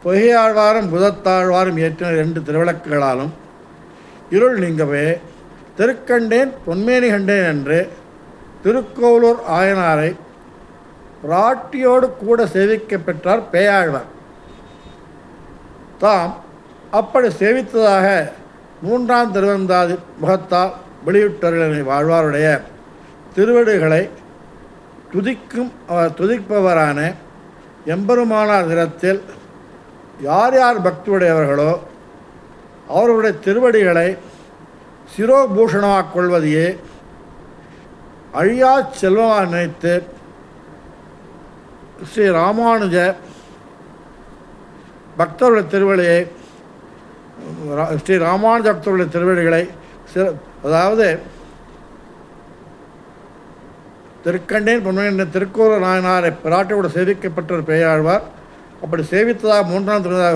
பொய்யாழ்வாரும் புதத்தாழ்வாரும் ஏற்றின 2 திருவிளக்குகளாலும் இருள் நீங்கவே திருக்கண்டேன் பொன்மேனி கண்டேன் என்று திருக்கோவலூர் ஆயனாரை பிராட்டியோடு கூட சேவிக்க பெற்றார் பேயாழ்வார். தாம் அப்படி சேவித்ததாக 3ஆம் திருவந்தாதி முகத்தால் வெளியிட்டவர்களை வாழ்வாருடைய திருவடிகளை துதிப்பவரான எம்பெருமானார் தினத்தில் யார் யார் பக்தியுடையவர்களோ அவர்களுடைய திருவடிகளை சிரோபூஷணமாக கொள்வதையே அழியா செல்வமாக நினைத்து ஸ்ரீ ராமானுஜ பக்தருடைய திருவடியை ஸ்ரீ ராமானுஜ பக்தருடைய திருவடிகளை அதாவது திருக்கண்டேன் பொன்மையன் திருக்கோளூர் நாயனாரை பிராட்டியோடு சேவிக்கப்பட்ட பேயாழ்வார். அப்படி சேவித்ததாக 3ஆம் திருவிழா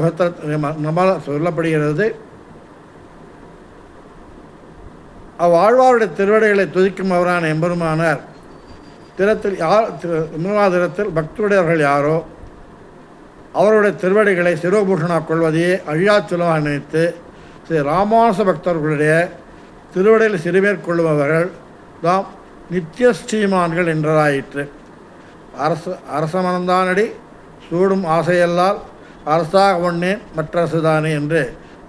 நம்மால் சொல்லப்படுகிறது. அவ்வாழ்வாருடைய திருவடிகளை துதிக்கும் அவரான எம்பெருமானார் திறத்தில் திறத்தில் பக்தியுடையவர்கள் யாரோ அவருடைய திருவடிகளை சிரோபூஷணாக கொள்வதையே அழியாச்சொலமாக நினைத்து ஸ்ரீ ராமானுஜ பக்தர்களுடைய திருவடியில் சிறுமேற்கொள்ளுபவர்கள் தாம் நித்திய ஸ்ரீமான்கள் என்றதாயிற்று. அரசமனந்தானடி சூடும் ஆசையல்லால் அரசாக ஒன்னேன் மற்றரசுதானே என்று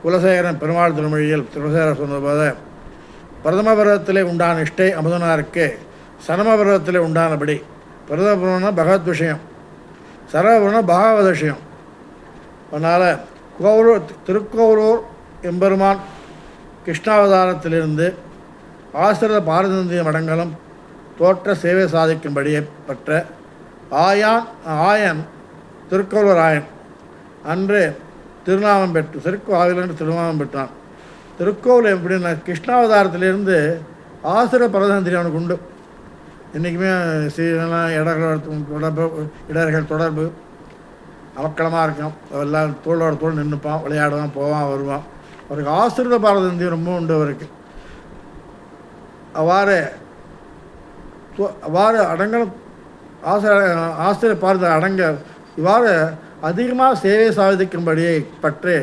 குலசேகரன் பெருமாள் திருமொழியில் குலசேகரர் சொன்னபோது பிரதம பருவத்திலே உண்டான நிஷ்டை அமுதனாருக்கு சனம பருவத்திலே உண்டானபடி பிரதம பகவத் விஷயம், சரவண பாகவத விஷயம். அதனால் திருக்கோவலூர் எம்பெருமான் கிருஷ்ணாவதாரத்திலிருந்து ஆசிரித பாரதந்திய மடங்களும் தோற்ற சேவை சாதிக்கும்படியை பெற்ற ஆயன் திருக்கோவலூர் ஆயன் அன்று திருநாமம் பெற்று திருக்கோவில் என்று திருநாமம் பெற்றான். திருக்கோவில் எப்படின்னா கிருஷ்ணாவதாரத்திலிருந்து ஆசிர பரதந்திரி அவனுக்கு உண்டு. இன்றைக்குமே இடர்கள் தொடர்பு அமக்களமாக இருக்கும். எல்லாம் தோளோட தோல் நின்றுப்பான், விளையாடுவான், போவான், வருவான். அவருக்கு ஆசிரித பாரதந்தியம் ரொம்ப உண்டு அவருக்கு. அவ்வாறு அடங்கலும் ஆசிரியர் பார்த்த அடங்க இவ்வாறு அதிகமாக சேவை சாதிக்கும்படியை பற்றி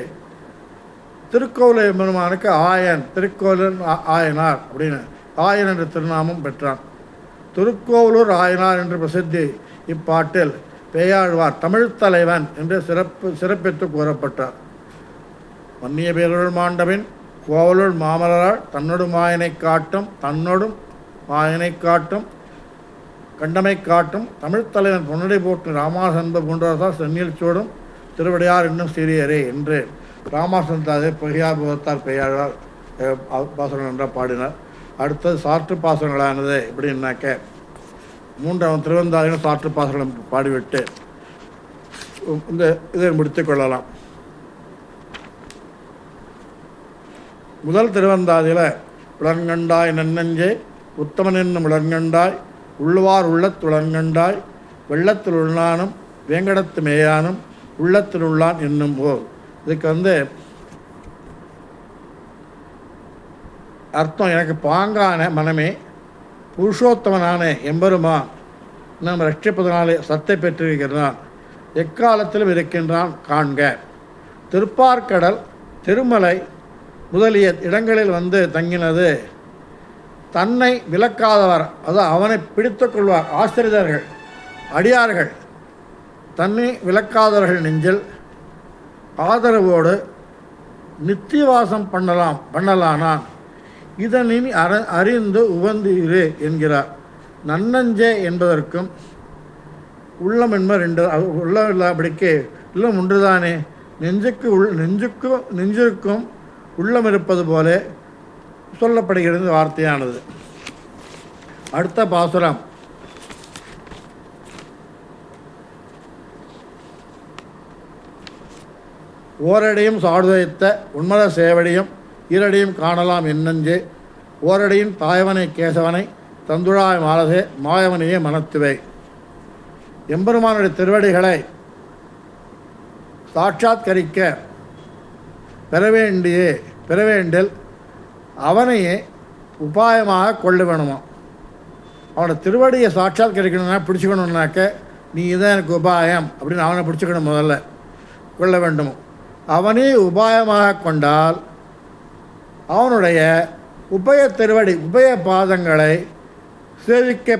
திருக்கோவில் பெருமானுக்கு ஆயன் திருக்கோவில் ஆயனார் அப்படின்னு ஆயன் என்ற திருநாமம் பெற்றான். திருக்கோவலூர் ஆயனார் என்று பிரசித்தி இப்பாட்டில் பேயாழ்வார் தமிழ் தலைவன் என்று சிறப்பித்து கூறப்பட்டார். மன்னிய பேருள் மாண்டபின் கோவலுள் மாமலரால் தன்னொடும் மாயனை காட்டும் கண்டமை காட்டும் தமிழ் தலைவன் பொன்னடை போட்டு ராமாசந்த பூண்டரசால் சென்னியில் சூடும் திருவடியார் இன்னும் சிறியரே என்று ராமாசந்தாதை பொய்யார் புகத்தார் பெய்யாழ்வார் பாசனம் என்றால் பாடினார். அடுத்தது சாற்று பாசனங்களானது எப்படின்னாக்க 3ஆம் திருவந்தாதிகளும் சாற்று பாசனம் பாடிவிட்டு இதை முடித்துக் கொள்ளலாம். முதல் திருவந்தாதியில் உலங்கண்டாய் நன்னஞ்சே உத்தமன் என்னும் உலங்கண்டாய் உள்ளுவார் உள்ளத்து உலங்கண்டாய் வெள்ளத்தில் உள்ளானும் வேங்கடத்து மேயானும் உள்ளத்தில் உள்ளான் என்னும் போர். இதுக்கு அர்த்தம், எனக்கு பாங்கான மனமே புருஷோத்தமனான எம்பெருமான் நம்ம ரட்சிப்பதனாலே சத்தை பெற்றிருக்கிறான், எக்காலத்திலும் இருக்கின்றான் காண்க. திருப்பார்கடல் திருமலை முதலிய இடங்களில் தங்கினது தன்னை விலக்காதவர், அதாவது அவனை பிடித்து கொள்வார் ஆசிரியர்கள் அடியார்கள் தன்னை விலக்காதவர்கள் நெஞ்சில் ஆதரவோடு நித்தியவாசம் பண்ணலானான். இதனின் அறிந்து உவந்தீரு என்கிறார். நன்னஞ்சே என்பதற்கும் உள்ளம் என்பது 2 உள்ளம் இல்லாபடிக்கு உள்ளம் ஒன்றுதானே, நெஞ்சிற்கும் உள்ளம் இருப்பது போல சொல்லப்படுகிறது வார்த்தையானது. அடுத்த பாசுரம் ஓரடியும் சாடுதைத்த உண்மத சேவடியும் ஈரடியும் காணலாம் என்னஞ்சே ஓரடியின் தாயவனை கேசவனை தந்துழாய் மாலசே மாயவனையே மனத்துவை. எம்பெருமானுடைய திருவடிகளை சாட்சாத்கரிக்க பெறவேண்டில் அவனையே உபாயமாக கொள்ள வேணுமா. அவனோட திருவடியை சாட்சாத் கிடைக்கணும்னா பிடிச்சிக்கணுன்னாக்க நீ இதான் எனக்கு உபாயம் அப்படின்னு அவனை பிடிச்சிக்கணும், முதல்ல கொள்ள வேண்டும். அவனே உபாயமாக கொண்டால் அவனுடைய உபய திருவடி உபய பாதங்களை சேவிக்க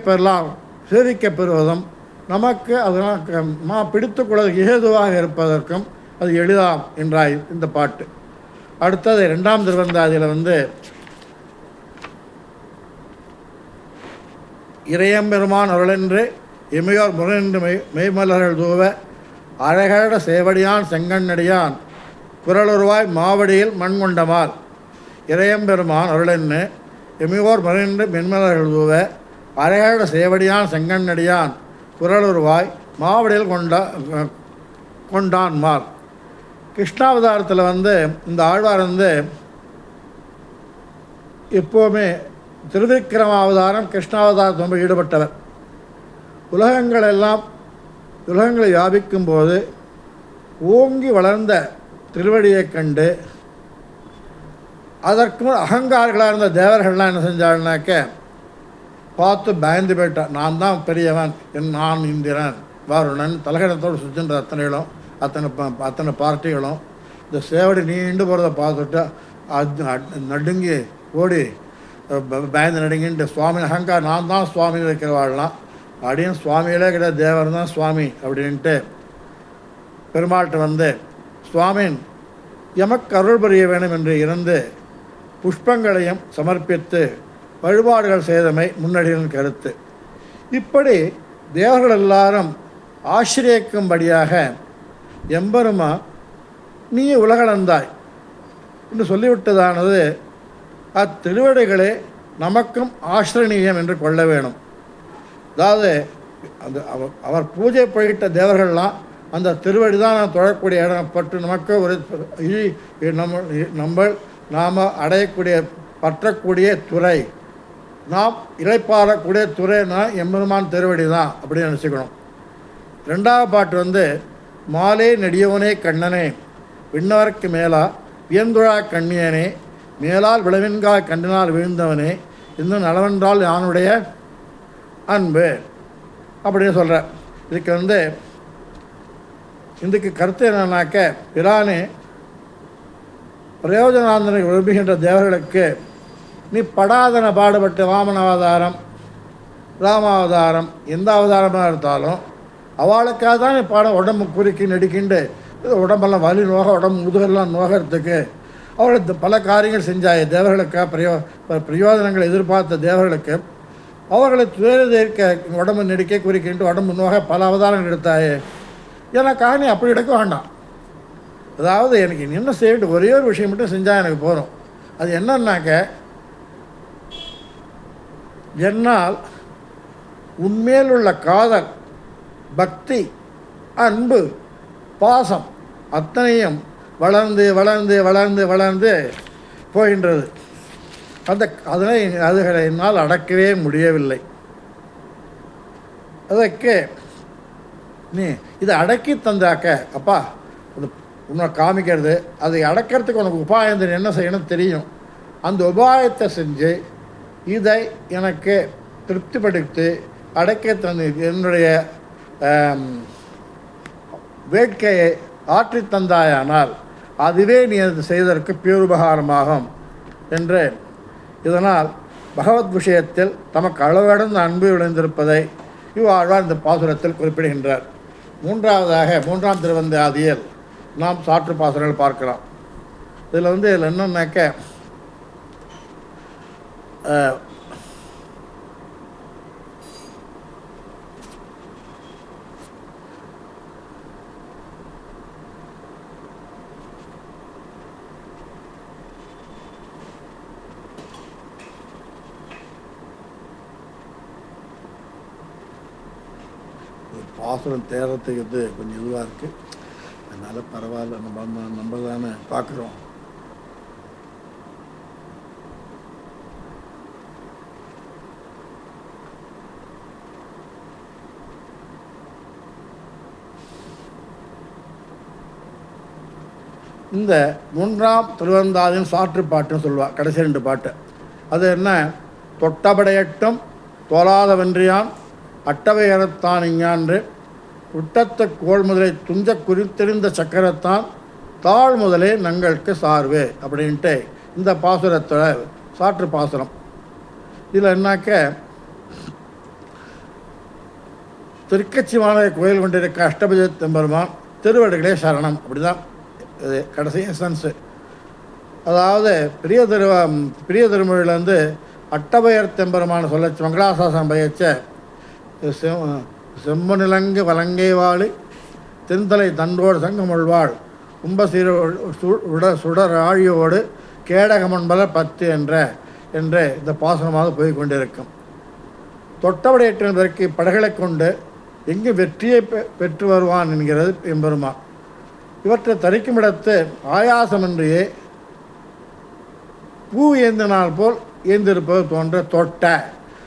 பெறுவதும் நமக்கு அதனால் பிடித்து கொள்வதற்கு ஏதுவாக இருப்பதற்கும் அது எளிதாம் என்றாய் இந்த பாட்டு. அடுத்தது 2ஆம் திருவந்தாதியில் இறையம்பெருமான் அருளென்று இமையோர் முரணென்று மெய்மலர்கள் தூவ அழகழ சேவடியான் செங்கண்ணடியான் குரலுருவாய் மாவடியில் மண் கொண்டமால். இறையம்பெருமான் அருளென்று இமையோர் முரணென்று மென்மலர்கள் தூவ அழகழ சேவடியான் செங்கண்ணடியான் குரலுருவாய் மாவடியில் கொண்டான் மால். கிருஷ்ணாவதாரத்தில் இந்த ஆழ்வார் எப்போவுமே திருவிக்கிரமாவதாரம் கிருஷ்ணாவதாரத்தில் ரொம்ப ஈடுபட்டவர். உலகங்களை வியாபிக்கும் போது ஓங்கி வளர்ந்த திருவடியை கண்டு அதற்கு அகங்காரிகளாக இருந்த தேவர்கள்லாம் என்ன செஞ்சாள்னாக்க பார்த்து பயந்து போயிட்டான். நான் தான் பெரியவன், நான் இந்திரன் வருணன் தலகணத்தோடு சுற்றுன்ற அத்தனை பார்ட்டிகளும் இந்த சேவடி நீண்டு போகிறத பார்த்துட்டு நடுங்கி ஓடி பயந்து நடுங்கிட்டு சுவாமி அகங்கார் நான் தான் சுவாமி இருக்கிறவாள்லாம் அப்படின்னு சுவாமிகளே கிடையாது, தேவர் தான் சுவாமி அப்படின்ட்டு பெருமாள்கிட்ட சுவாமின் எமக்கு அருள் புரிய வேணும் என்று இருந்து புஷ்பங்களையும் சமர்ப்பித்து வழிபாடுகள் செய்தமை முன்னடியின் கருத்து. இப்படி தேவர்கள் எல்லாரும் ஆசிரியக்கும்படியாக எம்பெருமா நீ உலகளந்தாய் என்று சொல்லிவிட்டதானது அத்திருவடிகளே நமக்கும் ஆசிரியனீயம் என்று கொள்ள வேணும். அதாவது அவர் பூஜை போய்கிட்ட தேவர்கள்லாம் அந்த திருவடி தான் நான் தொழக்கூடிய இடப்பட்டு நமக்கு ஒரு நாம் அடையக்கூடிய பற்றக்கூடிய துறை, நாம் இளைப்பாறக்கூடிய துறைனா எம்பெருமான் திருவடி தான் அப்படின்னு நினச்சிக்கணும். 2ஆவது பாட்டு மாலே நெடியவனே கண்ணனே விண்ணவர்க்கு மேலா வியந்துழா கண்ணியனே மேலால் விளவின்கால் கண்டினால் வீழ்ந்தவனே இன்னும் நலவென்றால் யானுடைய அன்பு அப்படின்னு சொல்கிறேன். இதுக்கு கருத்து என்னன்னாக்க பிரானே பிரயோஜனாந்தனை விரும்புகின்ற தேவர்களுக்கு நீ படாதன பாடுபட்டு வாமன அவதாரம் ராமாவதாரம் எந்த அவதாரமாக இருந்தாலும் அவளுக்காக தான் நீ உடம்பு குறுக்கி நடிக்கிண்டு உடம்பெல்லாம் வலி நோக உடம்பு முதுகெல்லாம் நோகிறதுக்கு அவளுக்கு பல காரியங்கள் செஞ்சாய். தேவர்களுக்காக பிரயோஜனங்களை எதிர்பார்த்த தேவர்களுக்கு அவர்களை துயரக்க உடம்பு நெடிக்க குறிக்கிட்டு உடம்பு நோக பல அவதாரங்கள் எடுத்தாயே. எனக்காக நீ அப்படி எடுக்க வேண்டாம். அதாவது எனக்கு என்ன செய்யிட்டு ஒரே ஒரு விஷயம் மட்டும் செஞ்சால் எனக்கு போகிறோம். அது என்னன்னாக்க என்னால் உண்மையில் உள்ள காதல் பக்தி அன்பு பாசம் அத்தனையும் வளர்ந்து வளர்ந்து வளர்ந்து வளர்ந்து போகின்றது. அதுகளை என்னால் அடக்கவே முடியவில்லை. அதற்கு நீ இதை அடக்கி தந்தாக்க அப்பா உன்னை காமிக்கிறது அதை அடக்கிறதுக்கு உனக்கு உபாயம் என்ன செய்யணும் தெரியும். அந்த உபாயத்தை செஞ்சு இதை எனக்கு திருப்திப்படுத்தி அடக்க தந்து என்னுடைய வேட்கையை ஆற்றி தந்தாயானால் அதுவே நீ அது செய்வதற்கு பேருபகாரமாகும் என்று இதனால் பகவத் விஷயத்தில் தமக்கு அளவடந்த அன்பு விளைந்திருப்பதை இவ்வாழ்வார் இந்த பாசுரத்தில் குறிப்பிடுகின்றார். 3ஆம் திருவந்தாதியில் நாம் சாற்று பாசுரங்கள் பார்க்கலாம். இதில் என்னன்னாக்க பாசுரம் தேர்றதுக்கு கொஞ்சம் இதுவாக இருக்குது. அதனால் பரவாயில்ல, நம்ம தானே பார்க்குறோம். இந்த 3ஆம் திருவந்தாதியின் சாற்று பாட்டுன்னு சொல்லுவாள். கடைசி 2 பாட்டு அது என்ன? தொட்டபடையட்டும் தோலாத வென்றியான் அட்டவையறத்தான் இஞ்ஞான்று குட்டத்த கோள் முதலை துஞ்ச குறித்தெறிந்த சக்கரத்தான் தாழ் முதலே நங்களுக்கு சார்வு அப்படின்ட்டு இந்த பாசுரத்தோட சாற்று பாசுரம். இதில் என்னாக்க திருக்கட்சிமான கோயில் கொண்டிருக்க அஷ்டபுஜ பெருமான் திருவடிகளே சரணம், அப்படி தான் இது கடைசி எசன்ஸு. அதாவது பெரிய திருமொழியிலேருந்து அட்டபயர் தெம்பெருமான சொல்ல மங்களாசாசனம் பயச்ச செம்மநிலங்கு வலங்கை வாழி தென்தலை தண்டோடு சங்கமுழ்வாள் கும்பசீர சுடர் ஆழியோடு கேடகமன்பல 10 என்ற இந்த பாசனமாக போய் கொண்டிருக்கும். தொட்டபடையற்றின் படைகளை கொண்டு எங்கு வெற்றியை பெற்று வருவான் என்கிறது எம்பெருமான். இவற்றை தரிக்கும் இடத்து ஆயாசமின்றியே பூ ஏந்தினால் போல் ஏந்திருப்பது தோன்ற தொட்ட,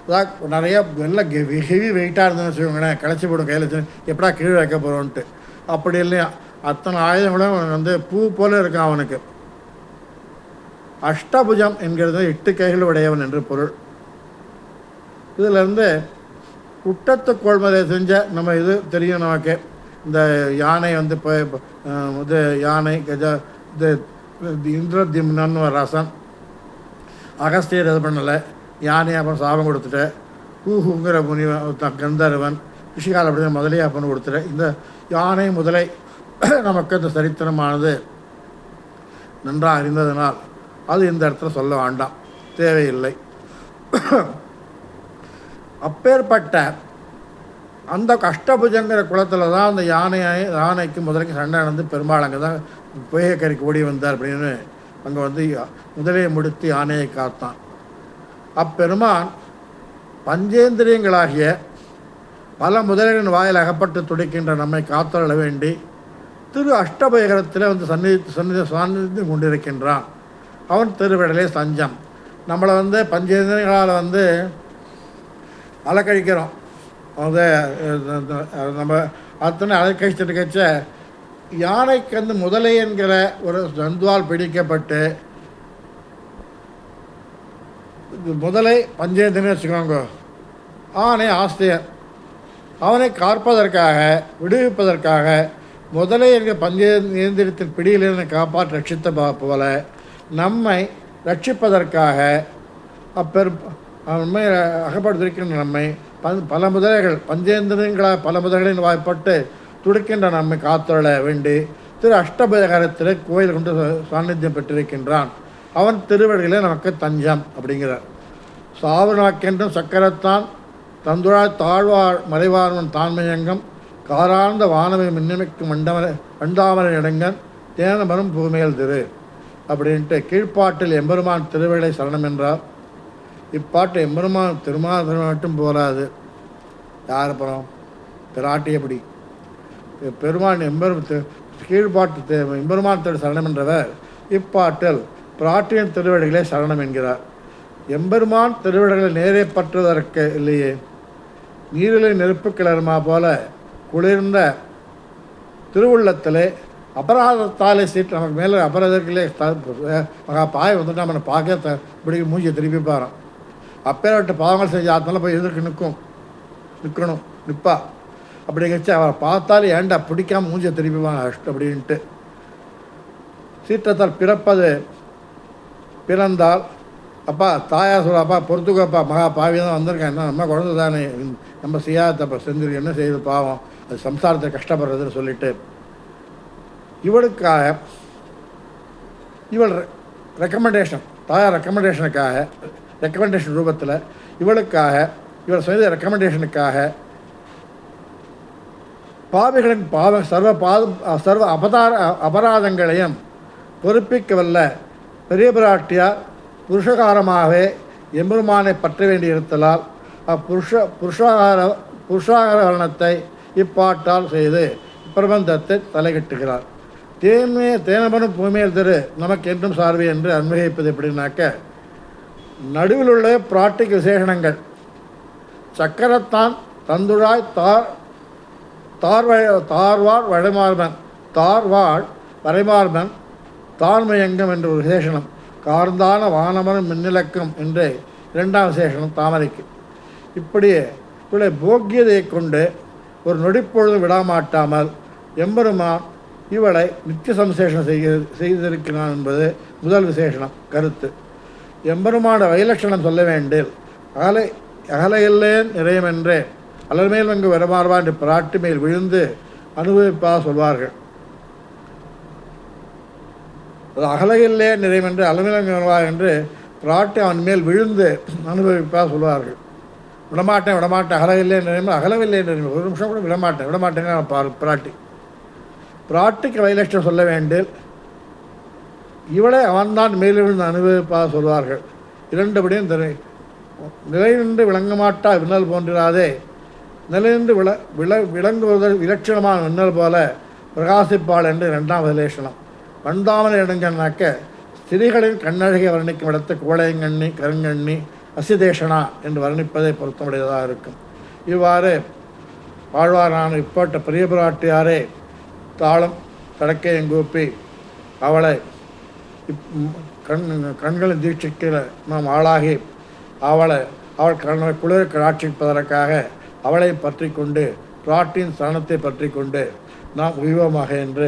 அதாவது நிறையா எல்லாம் ஹெவி வெயிட்டாக இருந்ததுன்னு வச்சுக்கோங்களேன், கிளச்சி போடும் கையில் எப்படா கீழே வைக்க போகிறோன்ட்டு. அப்படி இல்லையா, அத்தனை ஆயுதங்களும் பூ போல இருக்கான் அவனுக்கு. அஷ்டபுஜம் என்கிறது 8 கைகள் உடையவன் என்று பொருள். இதிலேருந்து குட்டத்து கோள்மலை செஞ்ச நம்ம இது தெரியும் நமக்கு. இந்த யானை இது யானை கஜ இது இந்திரதிம்னு ஒரு ரசம் அகஸ்தியர் இது பண்ணலை, யானையை அப்புறம் சாபம் கொடுத்துட்டு ஹூங்கிற முனி கந்தர்வன் ரிஷிகால் அப்படி முதலே அப்பன்னு கொடுத்துட்டு இந்த யானை முதலை நமக்கு இந்த சரித்திரமானது நன்றாக அறிந்ததனால் அது இந்த இடத்துல சொல்ல வேண்டாம், தேவையில்லை. அப்பேற்பட்ட அந்த அஷ்டபுஜங்கிற குளத்தில் தான் அந்த யானைக்கு முதலைக்கு சண்டை நடந்து பெருமாள் அங்கே தான் புயக்கரைக்கு ஓடி வந்தார் அப்படின்னு அங்கே முதலையை முடித்து யானையை காத்தான். அப்பெருமான் பஞ்சேந்திரியங்களாகிய பல முதலைகளின் வாயில் அகப்பட்டு துடிக்கின்ற நம்மை காத்தருள வேண்டி திரு அஷ்டபயகரத்தில் சாநித்தியம் கொண்டிருக்கின்றான். அவன் திருவிடலே சஞ்சம். நம்மளை பஞ்சேந்திரியங்களால் அலக்கழிக்கிறோம். நம்ம அத்தனை அலக்கழிச்சுட்டு கழிச்ச யானைக்கு முதலை என்கிற ஒரு ஜந்துவால் பிடிக்கப்பட்டு முதலை பஞ்சேந்திரன்னு வச்சுக்கோங்க, ஆனை ஆஸ்தியர் அவனை காப்பதற்காக விடுவிப்பதற்காக முதலை என்கிற பஞ்சேந்திரத்தின் பிடியிலிருந்து காப்பாற்ற ரட்சித்த போல நம்மை ரட்சிப்பதற்காக நம்மை அகப்படுத்திருக்கின்ற நம்மை பல முதலைகள் பஞ்சேந்திரங்களாக பல முதல்களின் வாய்ப்பட்டு துடிக்கின்ற நம்மை காத்தொழ வேண்டி திரு அஷ்டபயகரத்தில் கோயில் கொண்டு சாநித்தியம் பெற்றிருக்கின்றான். அவன் திருவடிகளே நமக்கு தஞ்சம் அப்படிங்கிறார். சாவனாக்கென்றும் சக்கரத்தான் தந்துழாய் தாழ்வார் மறைவார்வன் தான்மையங்கம் காரார்ந்த வானவை மின்னமைக்கும் வண்டாமரை இடங்கன் தேனமரும் பூமேல் திரு அப்படின்ட்டு கீழ்ப்பாட்டில் எம்பெருமான் திருவிடை சரணம் என்றார். இப்பாட்டு எம்பெருமான் திருமால் மட்டும் போராது, யார் அப்புறம் பிராட்டி எப்படி பெருமான் கீழ்பாட்டு எம்பெருமான் திரு சரணம் என்றவர் இப்பாட்டில் பிராட்டியின் திருவிடைகளே சரணம் என்கிறார். எம்பெருமான் திருவிடைகளை நேரே பற்றுவதற்கு இல்லையே, நீரிலை நெருப்பு கிளறுமா போல குளிர்ந்த திருவுள்ளத்திலே அபராதத்தாலே சீட்டு நமக்கு மேலே அபராதத்திலே பாய் வந்துட்டு நம்மளை பார்க்க இப்படி மூஞ்சியை திருப்பி பாரோம். அப்பேற்பட்ட பாவங்கள் செஞ்சு ஆத்மால போய் எதிர்க்கு நிற்கணும் நிற்பா அப்படி கழிச்சு அவரை பார்த்தாலே ஏண்டா பிடிக்காம மூஞ்சியை திருப்பிவாங்க அஷ்டம் அப்படின்ட்டு. சீற்றத்தால் பிறந்தால் அப்பா தாயார் சொல்ல, அப்பா பொறுத்துக்கப்பா, மகா பாவி தான் வந்திருக்கேன், என்ன நம்ம குழந்தை தானே, நம்ம செய்யாத தப்ப செஞ்சிருக்கு, என்ன செய்யுது பாவம், அது சம்சாரத்தை கஷ்டப்படுறதுன்னு சொல்லிட்டு இவளுக்காக இவள் தாயார் ரெக்கமெண்டேஷன் ரூபத்தில் இவள் செய்த ரெக்கமெண்டேஷனுக்காக பாவிகளின் சர்வ அபராதங்களையும் பொறுப்பிக்கவல்ல பெரிய பிராட்டியார் புருஷகாரமாகவே எம்பெருமானை பற்ற வேண்டியிருத்தலால் புருஷாகரணத்தை இப்பாட்டால் செய்து பிரபந்தத்தை தலைகட்டுகிறார். தேனமனும் பூமியில் திரு நமக்கு என்றும் சார்பு என்று அன்வகிப்பது எப்படின்னாக்க, நடுவில் உள்ள பிராட்டிக் விசேஷணங்கள் சக்கரத்தான் தந்துழாய் தார்வாழ் வரைமார்பன் தார்மயங்கம் என்ற ஒரு விசேஷனம், கார்ந்தான வானமரம் மின்னிலக்கம் என்று 2ஆம் விசேஷனம் தாமரைக்கு. இப்படியே இவளை போக்கியதை கொண்டு ஒரு நொடிப்பொழுதும் விடாமாட்டாமல் எம்பெருமான் இவளை நித்திய சம்சேஷனம் செய்திருக்கிறான் என்பது முதல் விசேஷனம் கருத்து. எம்பெருமான வைலட்சணம் சொல்ல வேண்டில் அகலையில்லேன் நிறையமென்றே அலர்மேல் வங்கு வரமாறுவா என்று பிராட்டி மேல் விழுந்து அனுபவிப்பதாக சொல்வார்கள். அது அகலையில்லே நிறைவென்று அலர்மேல் வருவா என்று பிராட்டி அவன் மேல் விழுந்து அனுபவிப்பதாக சொல்வார்கள். விடமாட்டேன் அகலையில்லே நிறைவு அகலவில்லை நிறைவு ஒரு நிமிஷம் கூட விடமாட்டேங்க பிராட்டிக்கு வைலட்சம் சொல்ல வேண்டில் இவளை அவன்தான் மேலிருந்து அனுபவிப்பதாக சொல்வார்கள். இரண்டுபடியும் நிலைநின்று விளங்க மாட்டா விண்ணல் போன்றாதே நிலைநின்று விளங்குவதல் விலட்சணமான விண்ணல் போல பிரகாசிப்பாள் என்று இரண்டாம் விசேஷனம். வந்தாமலை இடங்கன்னாக்க ஸ்திரீகளின் கண்ணழகை வர்ணிக்கும் இடத்து கோளையங்கண்ணி கருங்கண்ணி அசிதேஷனா என்று வர்ணிப்பதை பொருத்தமுடையதாக இருக்கும். இவ்வாறு வாழ்வாரான இப்பட்ட பிரிய பிராட்டியாரே தாளம் கடக்கையங்கூப்பி அவளை கண்களின் தீட்சிக்கிற நாம் ஆளாகி அவள் கண்ணை குளிர் காட்சிப்பதற்காக அவளை பற்றி கொண்டு பிராட்டின் ஸ்தானத்தை பற்றி கொண்டு நாம் உய்வோமாக என்று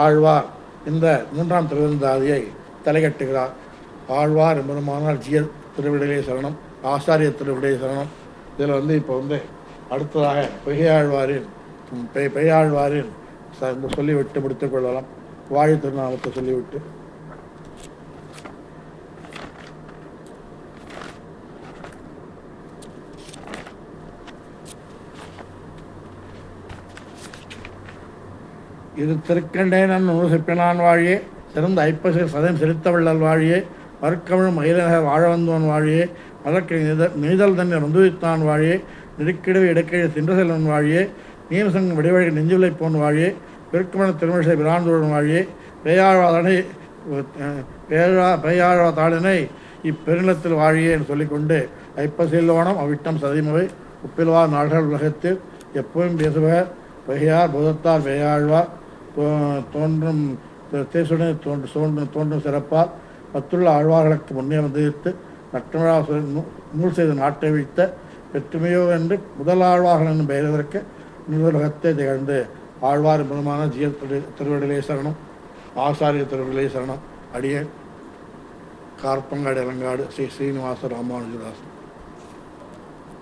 ஆழ்வார் இந்த மூன்றாம் திருவந்தாதியை தலைகட்டுகிறார். ஆழ்வார் என்பதுமானால் ஜியல் திருவிடையிலே சரணம், ஆசாரிய திருவிடையை சரணம். இதில் இப்போ அடுத்ததாக பெய்யாழ்வாரின் சொல்லிவிட்டு முடித்துக் கொள்ளலாம். வாழி திருநாமத்தை சொல்லிவிட்டு இது திருக்கண்டேனன் நூசிப்பினான் வாழியே சிறந்த ஐப்பசில் சதம் செலுத்தவள்ளல் வாழியே மறுக்கமிழும் மயிலநகர் வாழ வந்தோன் வாழியே மலக்கை நெய்தல் தன்னை நொந்துவித்தான் வாழியே நெருக்கிடவை இடக்கிழ தின்று செல்வன் வாழியே நீமசங்கம் விடைவழி நெஞ்சுலை போன் வாழியே பெருக்கமன திருமணிசை பிராந்தோடன் வாழியே பெய்யாழ்வா தாளினை இப்பெருநிலத்தில் வாழியே என்று சொல்லிக்கொண்டு ஐப்பசில்லோணம் அவ்விட்டம் சதிமுறை உப்பில்வா நாடுகள் உலகத்தில் எப்பவும் பேசுவ பெய்யார் புதத்தார் பெய்யாழ்வா தோன்றும் தேசுடன் தோன்றும் சிறப்பால் பத்துள்ள ஆழ்வார்களுக்கு முன்னே வந்திருத்து நற்றமிழா நூல் செய்து நாட்டை வைத்த வெற்றுமையோ என்று முதல் ஆழ்வார்கள் என்னும் பெயர்வதற்கு நூலகத்தை திகழ்ந்து ஆழ்வார் பெருமான ஜியல் திருவிடலே சரணம், ஆசாரிய திருவிடலே சரணம். அடியே கார்பங்காடு இளங்காடு ஸ்ரீ ஸ்ரீனிவாச ராமானுஜதாசன்.